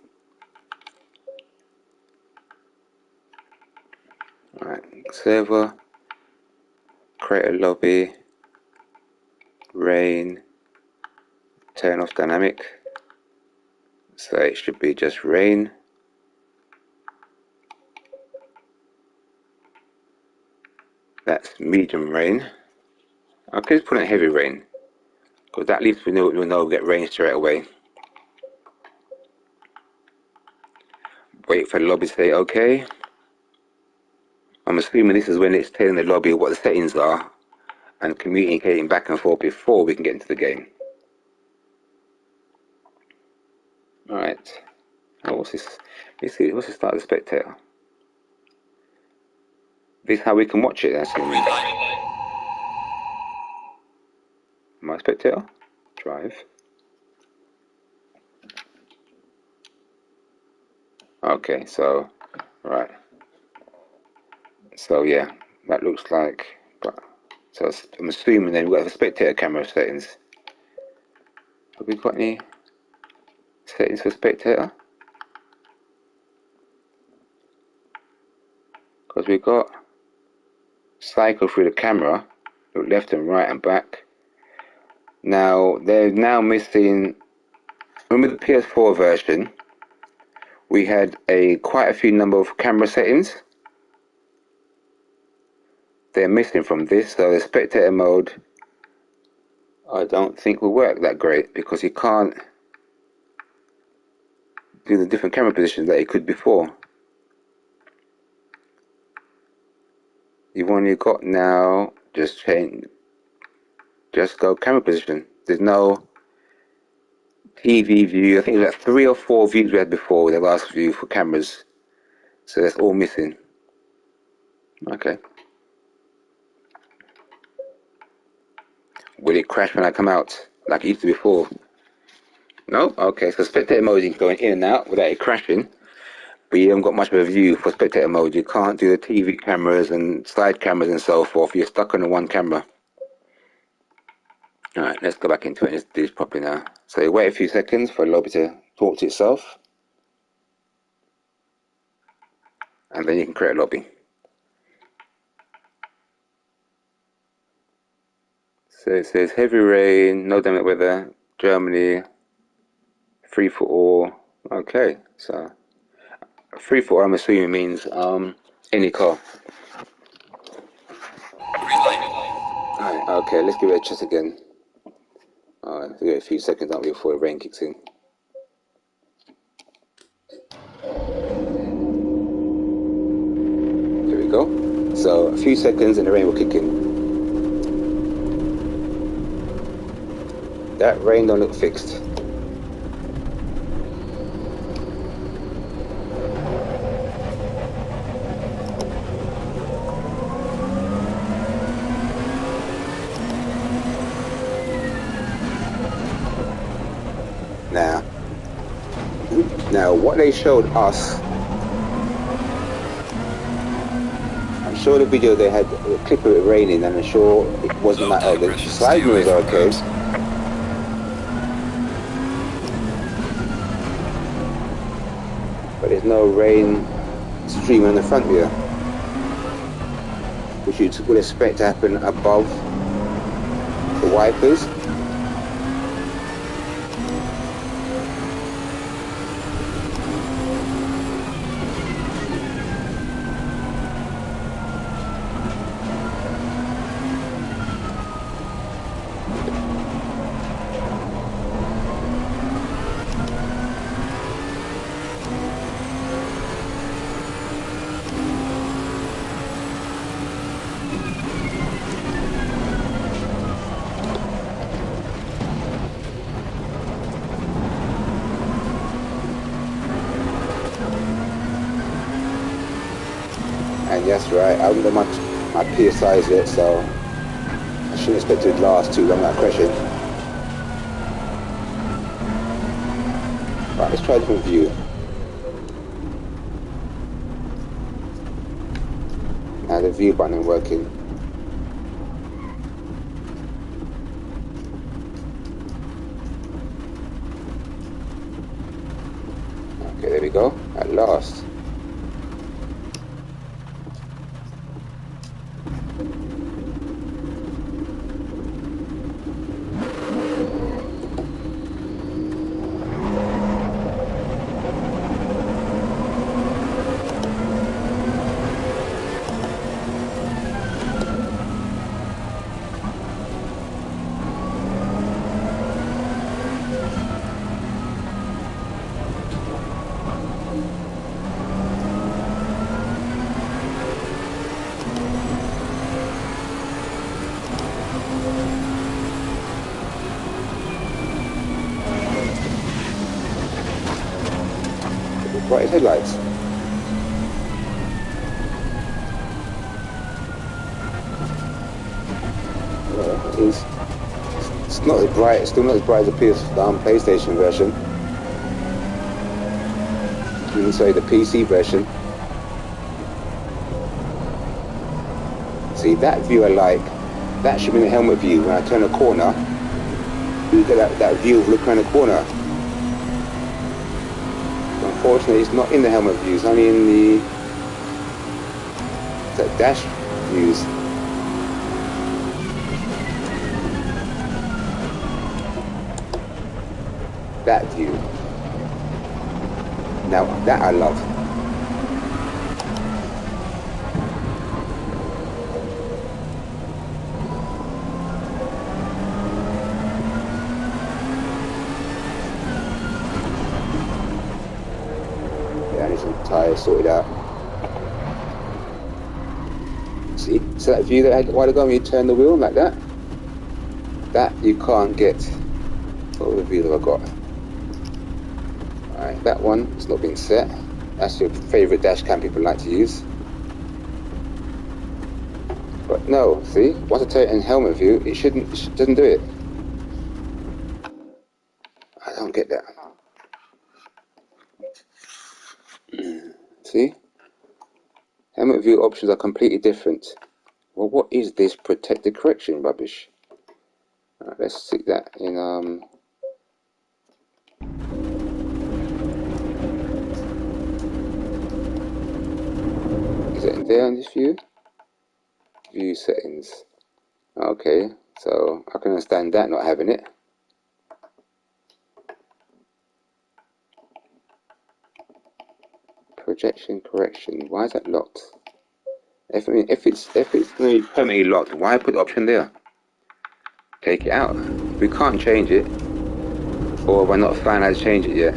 Speaker 1: Alright, server, create a lobby, rain, turn off dynamic. So it should be just rain. That's medium rain. Okay, let's put in heavy rain, because at least we know we'll get rain straight away. Wait for the lobby to say okay. I'm assuming this is when it's telling the lobby what the settings are and communicating back and forth before we can get into the game. Alright. Oh, what's this? Let's see, what's the start of the spectator? This is how we can watch it, actually. My spectator? Drive. Okay, so, right. So yeah, that looks like, so I'm assuming then we've got the spectator camera settings. Have we got any settings for spectator? Because we've got cycle through the camera, look left and right and back. Now they're now missing, remember the PS4 version, we had quite a few number of camera settings. They're missing from this, so the spectator mode I don't think will work that great, because you can't do the different camera positions that you could before. You've only got now just go camera position. There's no TV view. I think there's like 3 or 4 views we had before with the last view for cameras, so that's all missing. Okay. Will it crash when I come out like it used to before? No? Okay, so spectator mode is going in and out without it crashing, but you haven't got much of a view for spectator mode. You can't do the TV cameras and side cameras and so forth. You're stuck on the one camera. Alright, let's go back into it and let's do this properly now. So you wait a few seconds for the lobby to talk to itself, and then you can create a lobby. So it says heavy rain, no dynamic weather, Germany, free for all. Okay, so free for all I'm assuming means any car. Alright, okay, let's give it a chest again. Alright, give it a few seconds before the rain kicks in. There we go. So a few seconds and the rain will kick in. That rain don't look fixed. Now what they showed us, I'm sure the video they had a clip of it raining, and I'm sure it wasn't like, oh, the side mirrors are okay. But there's no rain streaming on the front here, which you would expect to happen above the wipers. And yes, right, I haven't done my PS5 yet, so I shouldn't expect it to last too long without crashing. Right, let's try a different view. Now the view button isn't working. Okay, there we go, at last. Bright headlights. Well, it's not as bright. It's still not as bright as the PlayStation version. Sorry, the PC version. See, that view I like. That should be in the helmet view. When I turn a corner, you get that view of look around the corner. Unfortunately, it's not in the helmet view, it's only in the dash views. That view. Now that I love. Yeah, I need some tyres sorted out. See, so that view that I had a while ago when you turn the wheel like that, that you can't get. What review have I got? Alright, that one has not been set. That's your favourite dash cam people like to use. But no, see, once I turn it in helmet view, it doesn't do it. I don't get that. See? Helmet view options are completely different. Well, what is this protected correction rubbish? Alright, let's stick that in, is it in there in this view? View settings. Okay, so I can understand that not having it. Projection correction. Why is that locked? If it's going to be permanently locked, why put the option there? Take it out. We can't change it, or we're not found how to change it yet.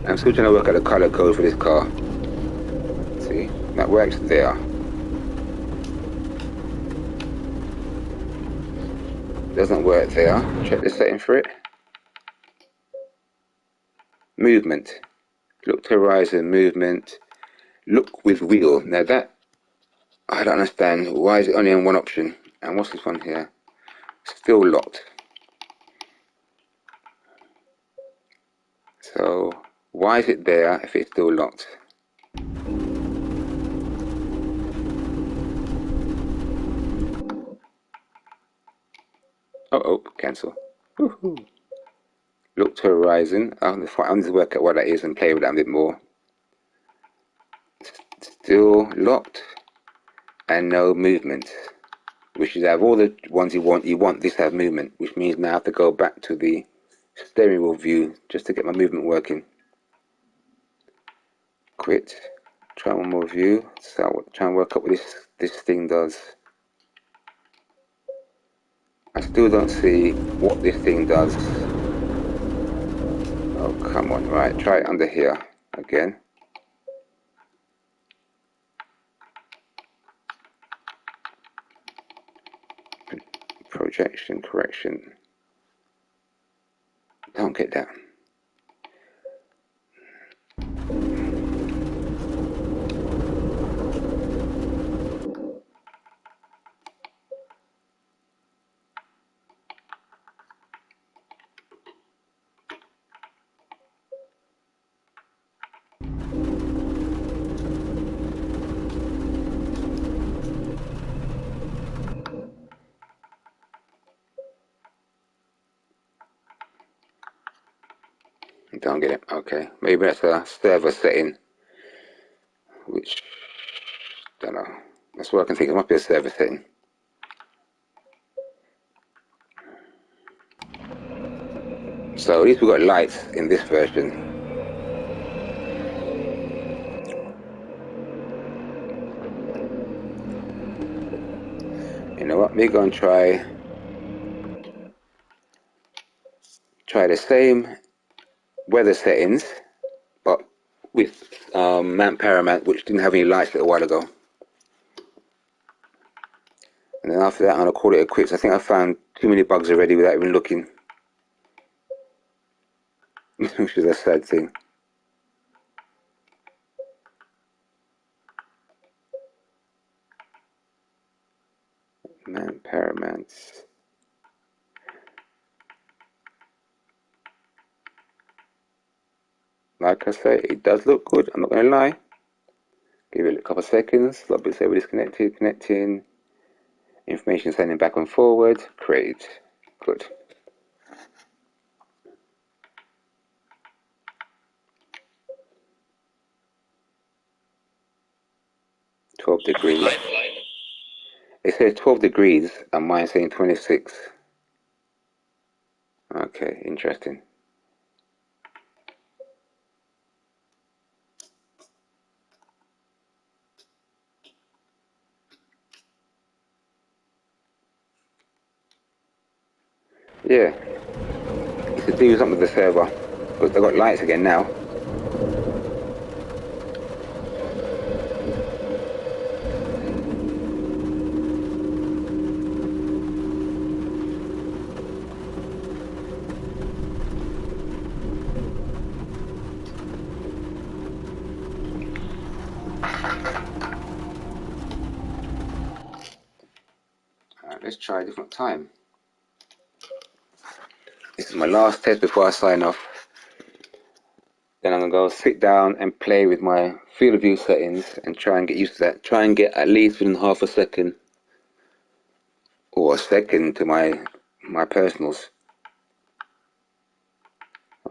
Speaker 1: I'm still trying to work out the color code for this car. See, that works there. Doesn't work there. Check the setting for it. Movement. Look to horizon, movement. Look with wheel. Now that, I don't understand. Why is it only on one option? And what's this one here? Still locked. So, why is it there if it's still locked? Oh, cancel. Woohoo. Look to horizon. I need to work out what that is and play with that a bit more. Still locked and no movement, which is out of all the ones you want this to have movement, which means now I have to go back to the steering wheel view just to get my movement working. Quit. Try one more view. So try and work out what this thing does. I still don't see what this thing does. Oh, come on. Right, try it under here again. Projection correction. Don't get that. Don't get it. Okay, maybe that's a server setting, which don't know. That's what I can think. It must be a server setting. So at least we've got lights in this version. You know what? We're gonna try the same weather settings, but with Mount Paramount, which didn't have any lights a little while ago. And then after that, I'm gonna call it a quits. I think I found too many bugs already without even looking, which is a sad thing. Mount Paramount. Like I say, it does look good. I'm not gonna lie. Give it a couple of seconds. A lot of bits say we're disconnected, connecting. Information sending back and forward. Create. Good. $12 degrees. It says 12 degrees and mine's saying 26. Okay, interesting. Yeah, it's to do something with the server because they've got lights again now. Let's try a different time. This is my last test before I sign off. Then I'm gonna go sit down and play with my field of view settings and try and get used to that. Try and get at least within half a second or a second to my personals.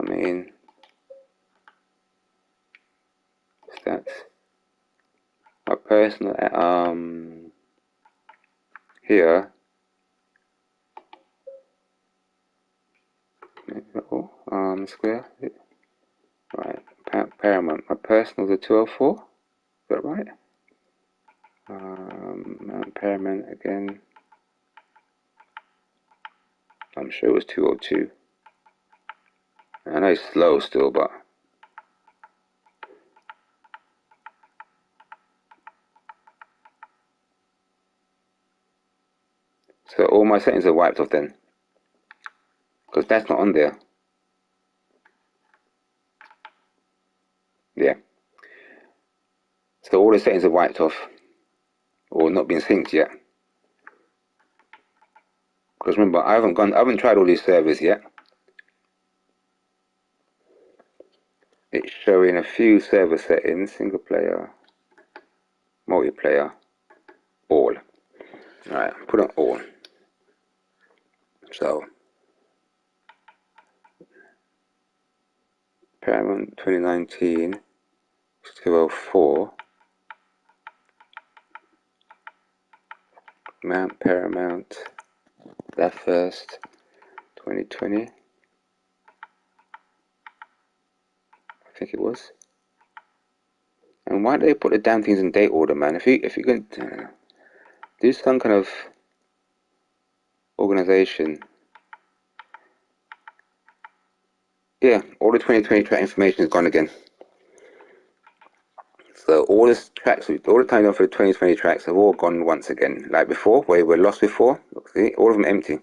Speaker 1: I mean, stats. My personal here. Square. Right. Paramount. My personals are 204. Is that right? Paramount again. I'm sure it was 202. I know it's slow still, but so all my settings are wiped off then, because that's not on there. Yeah. So all the settings are wiped off, or not been synced yet. Because remember, I haven't tried all these servers yet. It's showing a few server settings: single player, multiplayer, all. Alright, put on all. So Paramount 2019 204. Paramount that first 2020. I think it was. And why do they put the damn things in date order, man? If you can do some kind of organization. Yeah, all the 2020 track information is gone again. So all the tracks, all the time for the 2020 tracks have all gone once again. Like before, where we were lost before. See, all of them empty.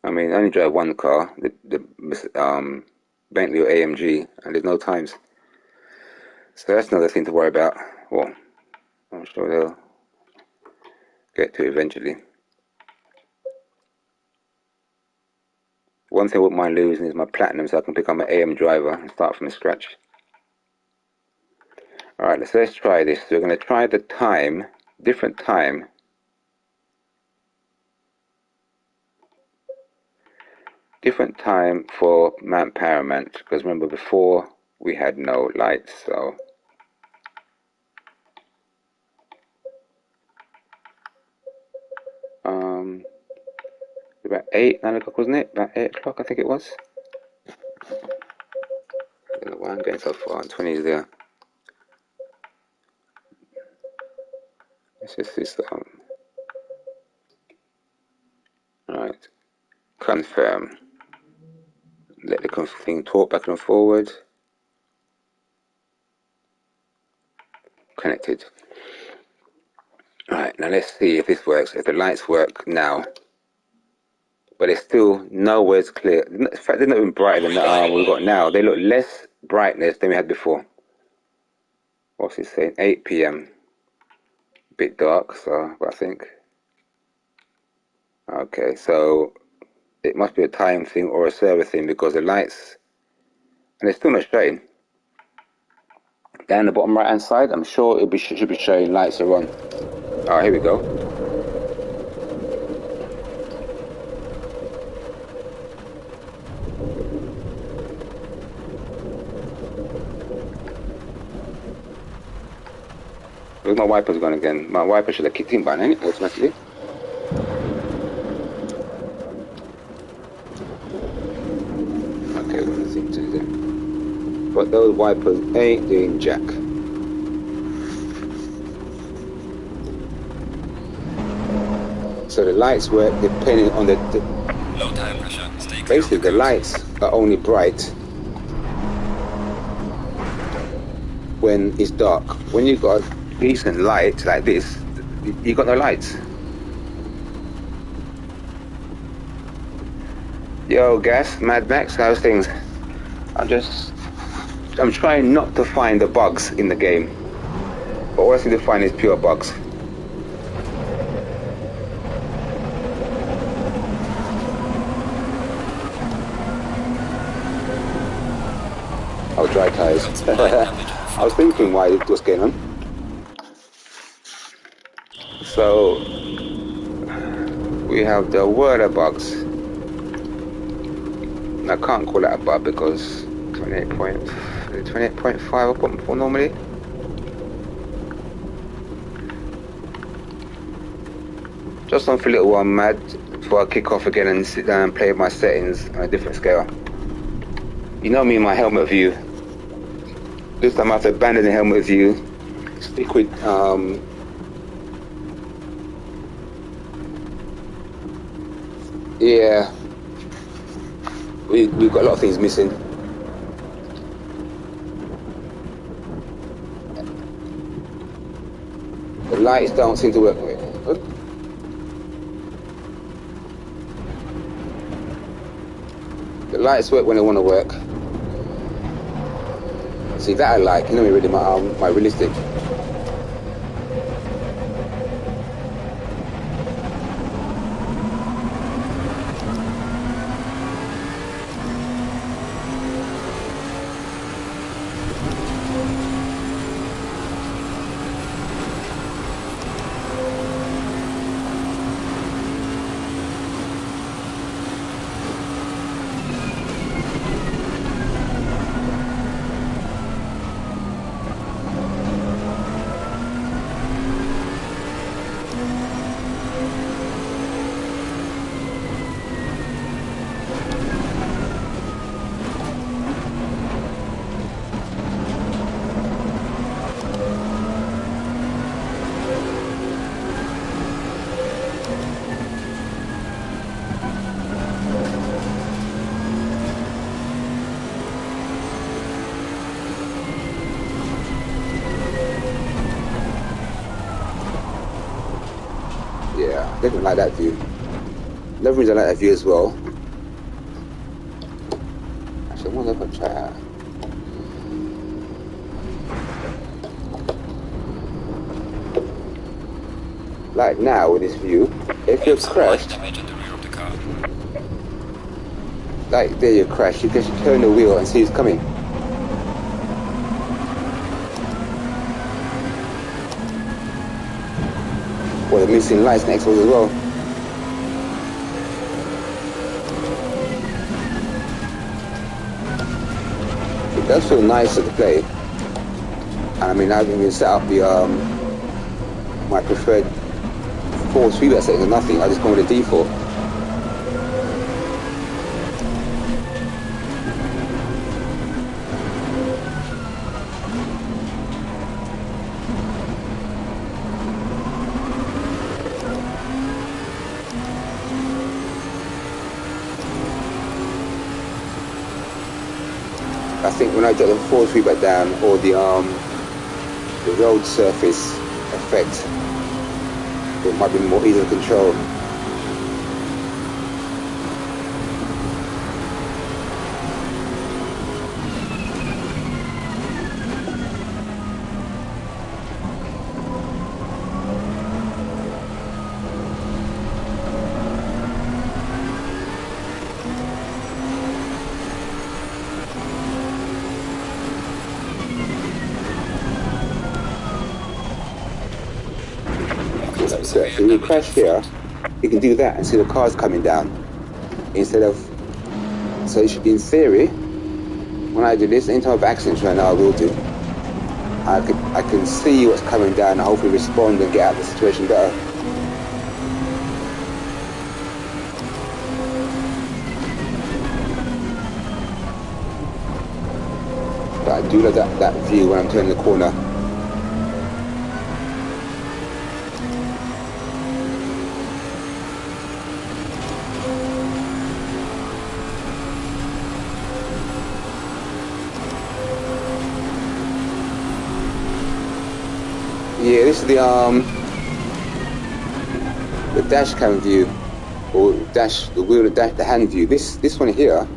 Speaker 1: I mean, I only drive one car, the Bentley or AMG, and there's no times. So that's another thing to worry about. Well, I'm sure they'll get to it eventually. One thing I wouldn't mind losing is my platinum, so I can pick up my AM driver and start from scratch. Alright, let's try this. So we're going to try the time, different time. Different time for Mount Paramount, because remember before we had no lights, so about 9 o'clock, wasn't it? About 8 o'clock, I think it was. I don't know why I'm getting so far. 20 is there. It's just this. Right. Confirm. Let the thing talk back and forward. Connected. Right. Now let's see if this works. If the lights work now. But it's still nowhere clear. In fact, they're not even brighter than the we've got now. They look less brightness than we had before. What's it saying? 8 p.m. Bit dark, so but I think. Okay, so it must be a time thing or a server thing because the lights, and it's still not showing. Down the bottom right hand side, I'm sure it should be showing lights are on. Oh, here we go. Where's my wipers gone again? My wiper should have kicked in by now, automatically. Okay, what I think to do then. But those wipers ain't doing jack. So the lights work depending on the
Speaker 2: Low tire pressure. Stay clear
Speaker 1: basically
Speaker 2: of the
Speaker 1: the
Speaker 2: coast.
Speaker 1: lights are only bright when it's dark. When you've got a decent light like this, you got no lights. Yo, Gas, Mad Max, how's things? I'm trying not to find the bugs in the game, but all I seem to find is pure bugs. Oh, dry tires. I was thinking why it was going on. So we have the water bugs. And I can't call that a bug because 28.5 I put for normally. Just on for a little while, Mad, before I kick off again and sit down and play with my settings on a different scale. You know me and my helmet view. This time I have to abandon the helmet view, stick with yeah, we've got a lot of things missing. The lights don't seem to work. The lights work when they want to work. See, that I like. You know me, really, my realistic. Yeah, definitely like that view. Another reason I like that view as well. Actually, I wonder if I try that. Like now with this view, if you're crashed,
Speaker 2: damage at the rear of the car.
Speaker 1: like there you crash, you can turn the wheel and see who's coming. Or the missing lights next to us as well. It does feel nicer to play. And I mean, I've even set up the my preferred force feedback settings or nothing. I just go with the default. I think when I drop the force feedback down, or the road surface effect, it might be more easy to control. So if you crash here, you can do that and see the cars coming down instead of. So it should be, in theory, when I do this, any type of accidents right now, I will do. I can see what's coming down and hopefully respond and get out of the situation better. I do love that view when I'm turning the corner. Yeah, this is the dash cam view, or the wheel, the hand view. This one here,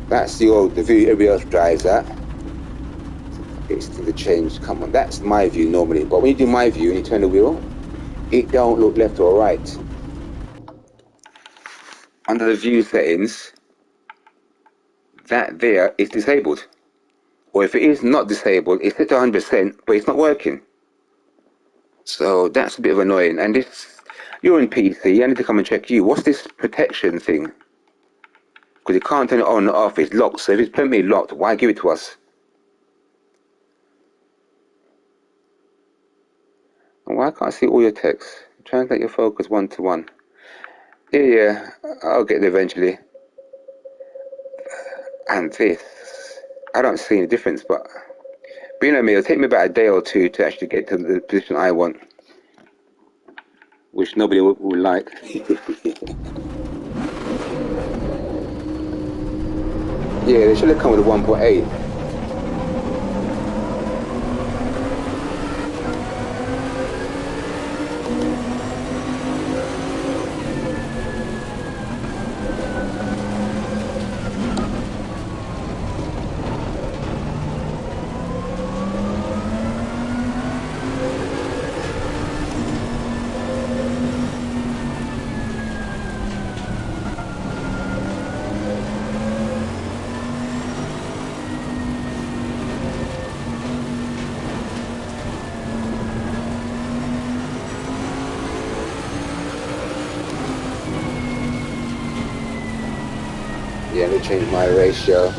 Speaker 1: that's the view everybody else drives at. It's to the change. Come on, that's my view normally. But when you do my view and you turn the wheel, it don't look left or right. Under the view settings, that there is disabled. Or if it is not disabled, it's set to 100%, but it's not working. So that's a bit of annoying. And this, you're in PC, I need to come and check you. What's this protection thing? Because you can't turn it on or off, it's locked. So if it's permanently locked, why give it to us? And why can't I see all your text? Translate your focus 1-to-1. Yeah, I'll get there eventually. And this, I don't see any difference, but you know me, it'll take me about a day or two to actually get to the position I want, which nobody will like. Yeah, they should have come with a 1.8. Yeah, let me change my ratio.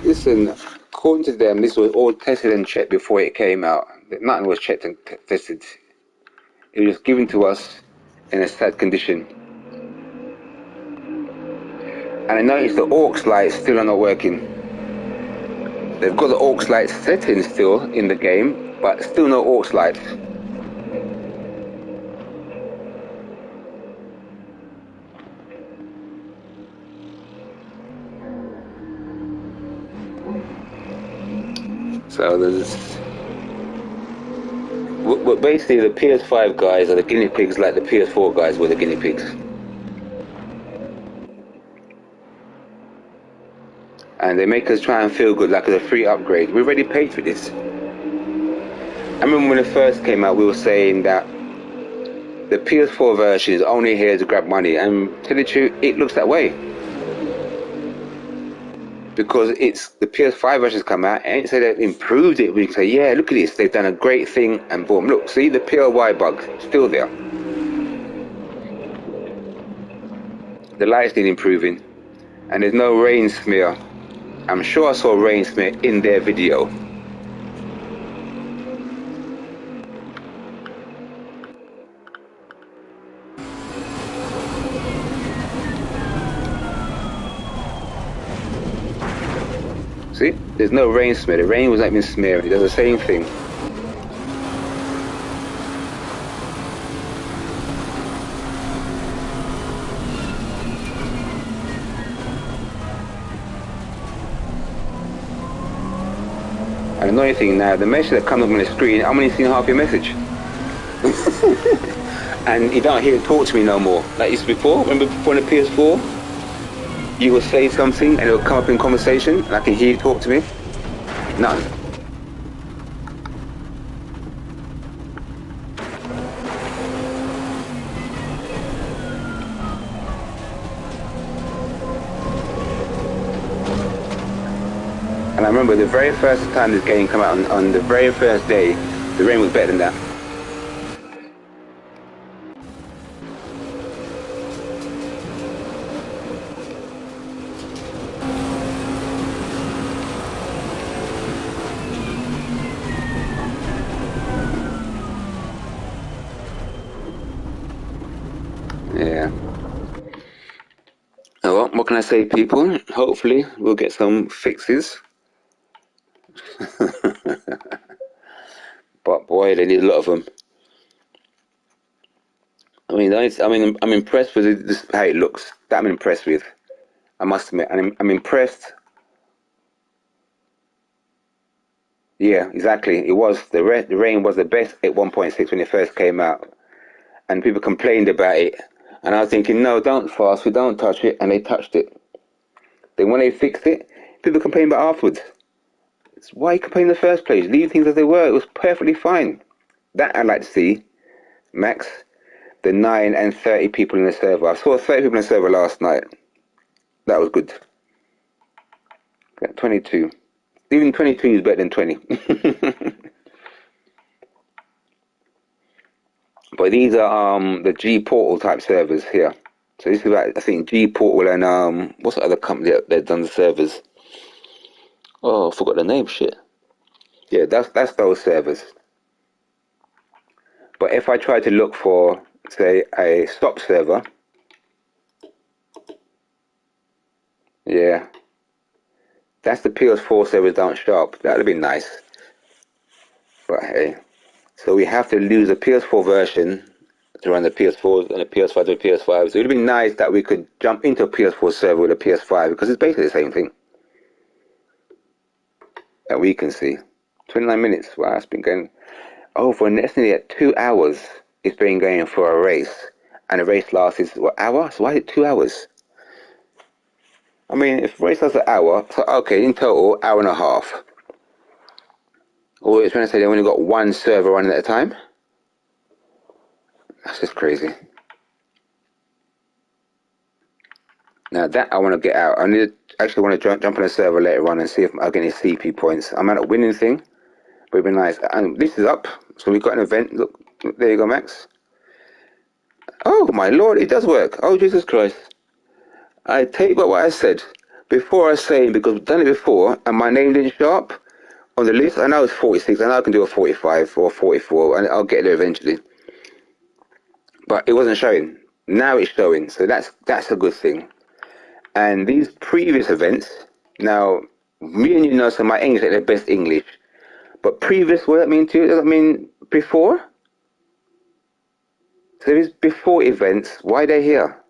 Speaker 1: Listen, according to them, this was all tested and checked before it came out. Nothing was checked and tested. It was given to us in a sad condition. And I noticed the aux lights still are not working. They've got the aux lights settings still in the game, but still no aux lights. So there's... But basically the PS5 guys are the guinea pigs like the PS4 guys were the guinea pigs. And they make us try and feel good like it's a free upgrade. We already paid for this. I remember when it first came out, we were saying that the PS4 version is only here to grab money, and to tell the truth, it looks that way. Because it's the PS5 version's come out, and it said they've improved it. We can say, yeah, look at this, they've done a great thing, and boom, look, see the POY bug, still there. The lights need improving, and there's no rain smear. I'm sure I saw rain smear in their video. See, there's no rain smear. The rain was not even smearing. It does the same thing. And another thing now, the message that comes up on the screen, I'm only seeing half your message. And you don't hear it talk to me no more. Like used to before, remember before in the PS4? You will say something and it will come up in conversation and I can hear you talk to me. None. And I remember the very first time this game came out, on the very first day, the rain was better than that. can I say, people? Hopefully we'll get some fixes. But boy, they need a lot of them. I mean, I'm impressed with this, how it looks. That I'm impressed with. I must admit, I'm impressed. Yeah, exactly. It was the rain was the best at 1.6 when it first came out, and people complained about it. And I was thinking, no, don't fast, we don't touch it, and they touched it. Then when they fixed it, people complained about it afterwards. It's why you complain in the first place? Leave things as they were. It was perfectly fine. That I'd like to see, Max. The 9 and 30 people in the server. I saw 30 people in the server last night. That was good. 22. Even 22 is better than 20. But these are the G Portal type servers here. So this is about, I think, G Portal and what's the other company that done the servers? Oh, I forgot the name. Shit. Yeah, that's those servers. But if I try to look for, say, a stop server, yeah, that's the PS4 servers down sharp. That'd be nice. But hey, so we have to lose a PS4 version to run the PS4 and the PS5 to the PS5. So it would be nice that we could jump into a PS4 server with a PS5 because it's basically the same thing that we can see. 29 minutes. Wow, it's been going. Oh, for nearly at 2 hours, it's been going for a race. And the race lasts is what, hour? So why is it 2 hours? I mean, if the race lasts an hour, so okay, in total, hour and a half. Or it's trying to say they only got one server running at a time? That's just crazy. Now that I want to get out. Actually want to jump on a server later on and see if I get any CP points. I'm at a winning thing, but it'd be nice. And this is up, so we've got an event. Look, there you go, Max. Oh my lord, it does work. Oh Jesus Christ! I take back what I said before. I say because we've done it before, and my name didn't show up on the list. I know it's 46. I know I can do a 45 or 44, and I'll get there eventually. But it wasn't showing. Now it's showing, so that's a good thing. And these previous events, now, me and you know, so my English ain't the best English. But previous, what does that mean to you? Does that mean before? So these before events, why are they here?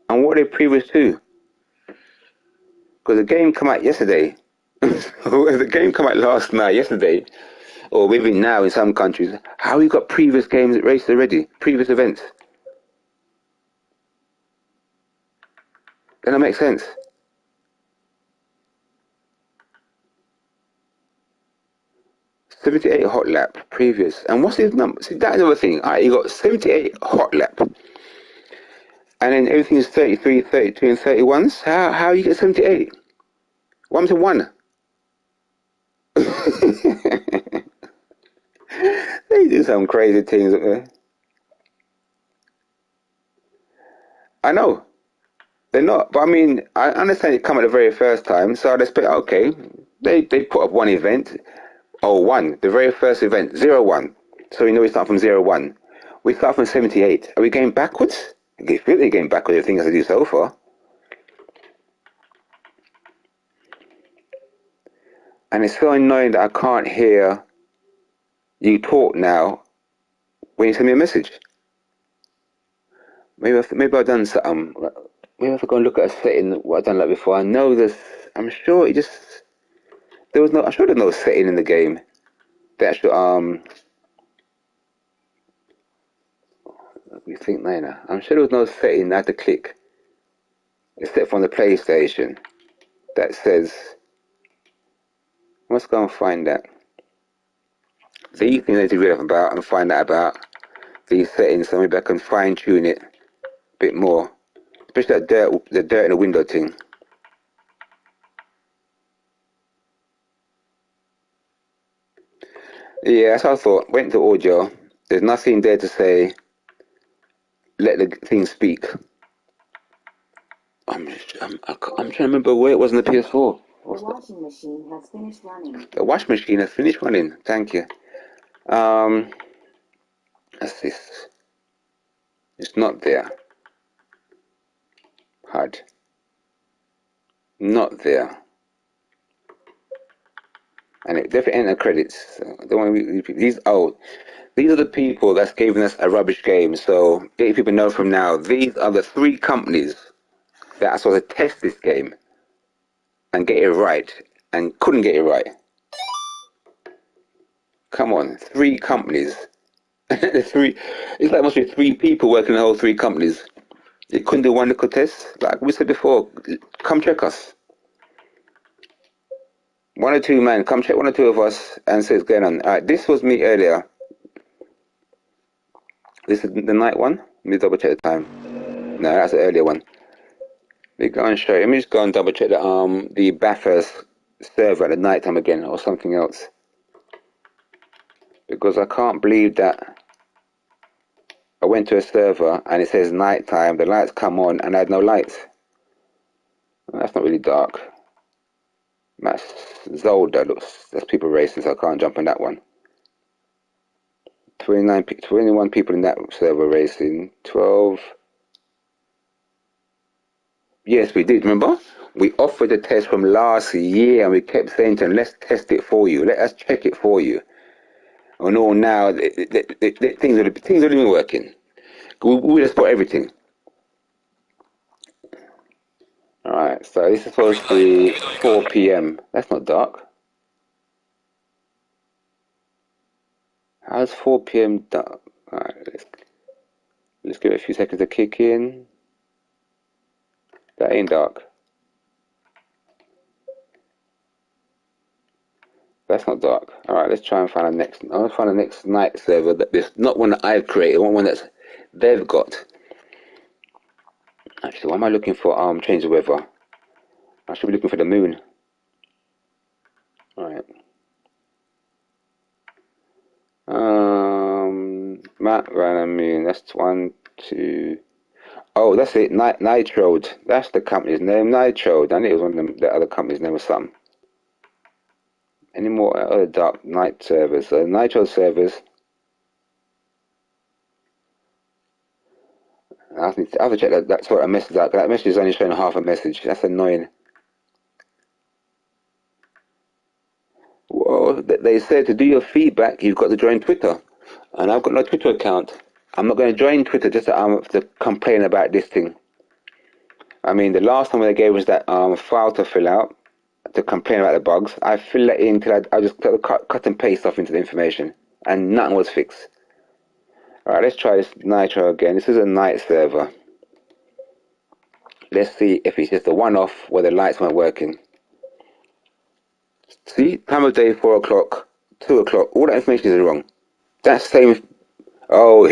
Speaker 1: And what are they previous to? Because the game come out yesterday. The game come out last night, yesterday. Or maybe now in some countries. How you got previous games raced already? Previous events? Doesn't that make sense? '78 hot lap previous, and what's his number? See, that's another thing. Alright, you got 78 hot lap, and then everything is 33, 32, and 31s. How you get 78? 1 to 1. They do some crazy things up there. I know they're not, but I mean, I understand it come at the very first time, so I'd expect okay, they put up one event. Oh, one, the very first event, 0-1. So we know we start from 0-1. We start from 78. Are we going backwards? I feel they're going backwards, everything as I do so far. And it's so annoying that I can't hear you talk now when you send me a message. Maybe I've done something. Maybe if I go and look at a setting, what I've done like before. I know this. I'm sure it just there was no. I'm sure there's no setting in the game. The actual you think Nina? I'm sure there was no setting I had to click, except from the PlayStation, that says. Let's go and find that. These things I need to read up about and find out about these settings, so maybe I can fine tune it a bit more. Especially the dirt in the window thing. Yeah, that's what I thought. Went to audio. There's nothing there to say, let the thing speak. I'm trying to remember where it was in the PS4.
Speaker 3: The washing machine has finished running.
Speaker 1: The wash machine has finished running. Thank you. That's this. It's not there. HUD. Not there. And it definitely ain't the credits. The one these are the people that's giving us a rubbish game. So if people know from now, these are the 3 companies that are supposed to test this game and get it right and couldn't get it right. Come on, 3 companies. It's like it must be 3 people working the whole 3 companies. You couldn't do one little test, like we said before. Come check us. 1 or 2 men, come check 1 or 2 of us and see what's going on. All right, this was me earlier. This is the night one. Let me double check the time. No, that's the earlier one. Let me go and show you. Let me just go and double check the Bathurst server at the night time again or something else. Because I can't believe that I went to a server and it says night time, the lights come on and I had no lights. That's not really dark. That's Zolda, looks, that's people racing, so I can't jump on that one. 21 people in that server racing. 12. Yes, we did, remember? We offered a test from last year and we kept saying to them, let's test it for you. Let us check it for you. And all now, things are even working. We just bought everything. Alright, so this is supposed to be 4 p.m. That's not dark. How's 4 p.m. dark? Alright, let's give it a few seconds to kick in. That ain't dark. That's not dark. Alright, let's try and find the next. I want to find the next night server that this not one that I've created, one that's they've got. Actually, what am I looking for? Change the weather. I should be looking for the moon. Alright. Map random moon. That's 1, 2. Oh, that's it. Nitro. That's the company's name. Nitro. I knew it was one of them, the other company's name or something. Any more other dark night servers? So Nitro servers. I have to check that. That's what a message out. That message is only showing half a message. That's annoying. Well, they said to do your feedback, you've got to join Twitter, and I've got no Twitter account. I'm not going to join Twitter just to complain about this thing. I mean, the last time they gave us that file to fill out to complain about the bugs, I filled that in until I just cut and paste stuff into the information, and nothing was fixed. All right, let's try this Nitro again. This is a night server. Let's see if it's just a one-off where the lights weren't working. See, time of day 4 o'clock, 2 o'clock. All that information is wrong. That same. Oh, here.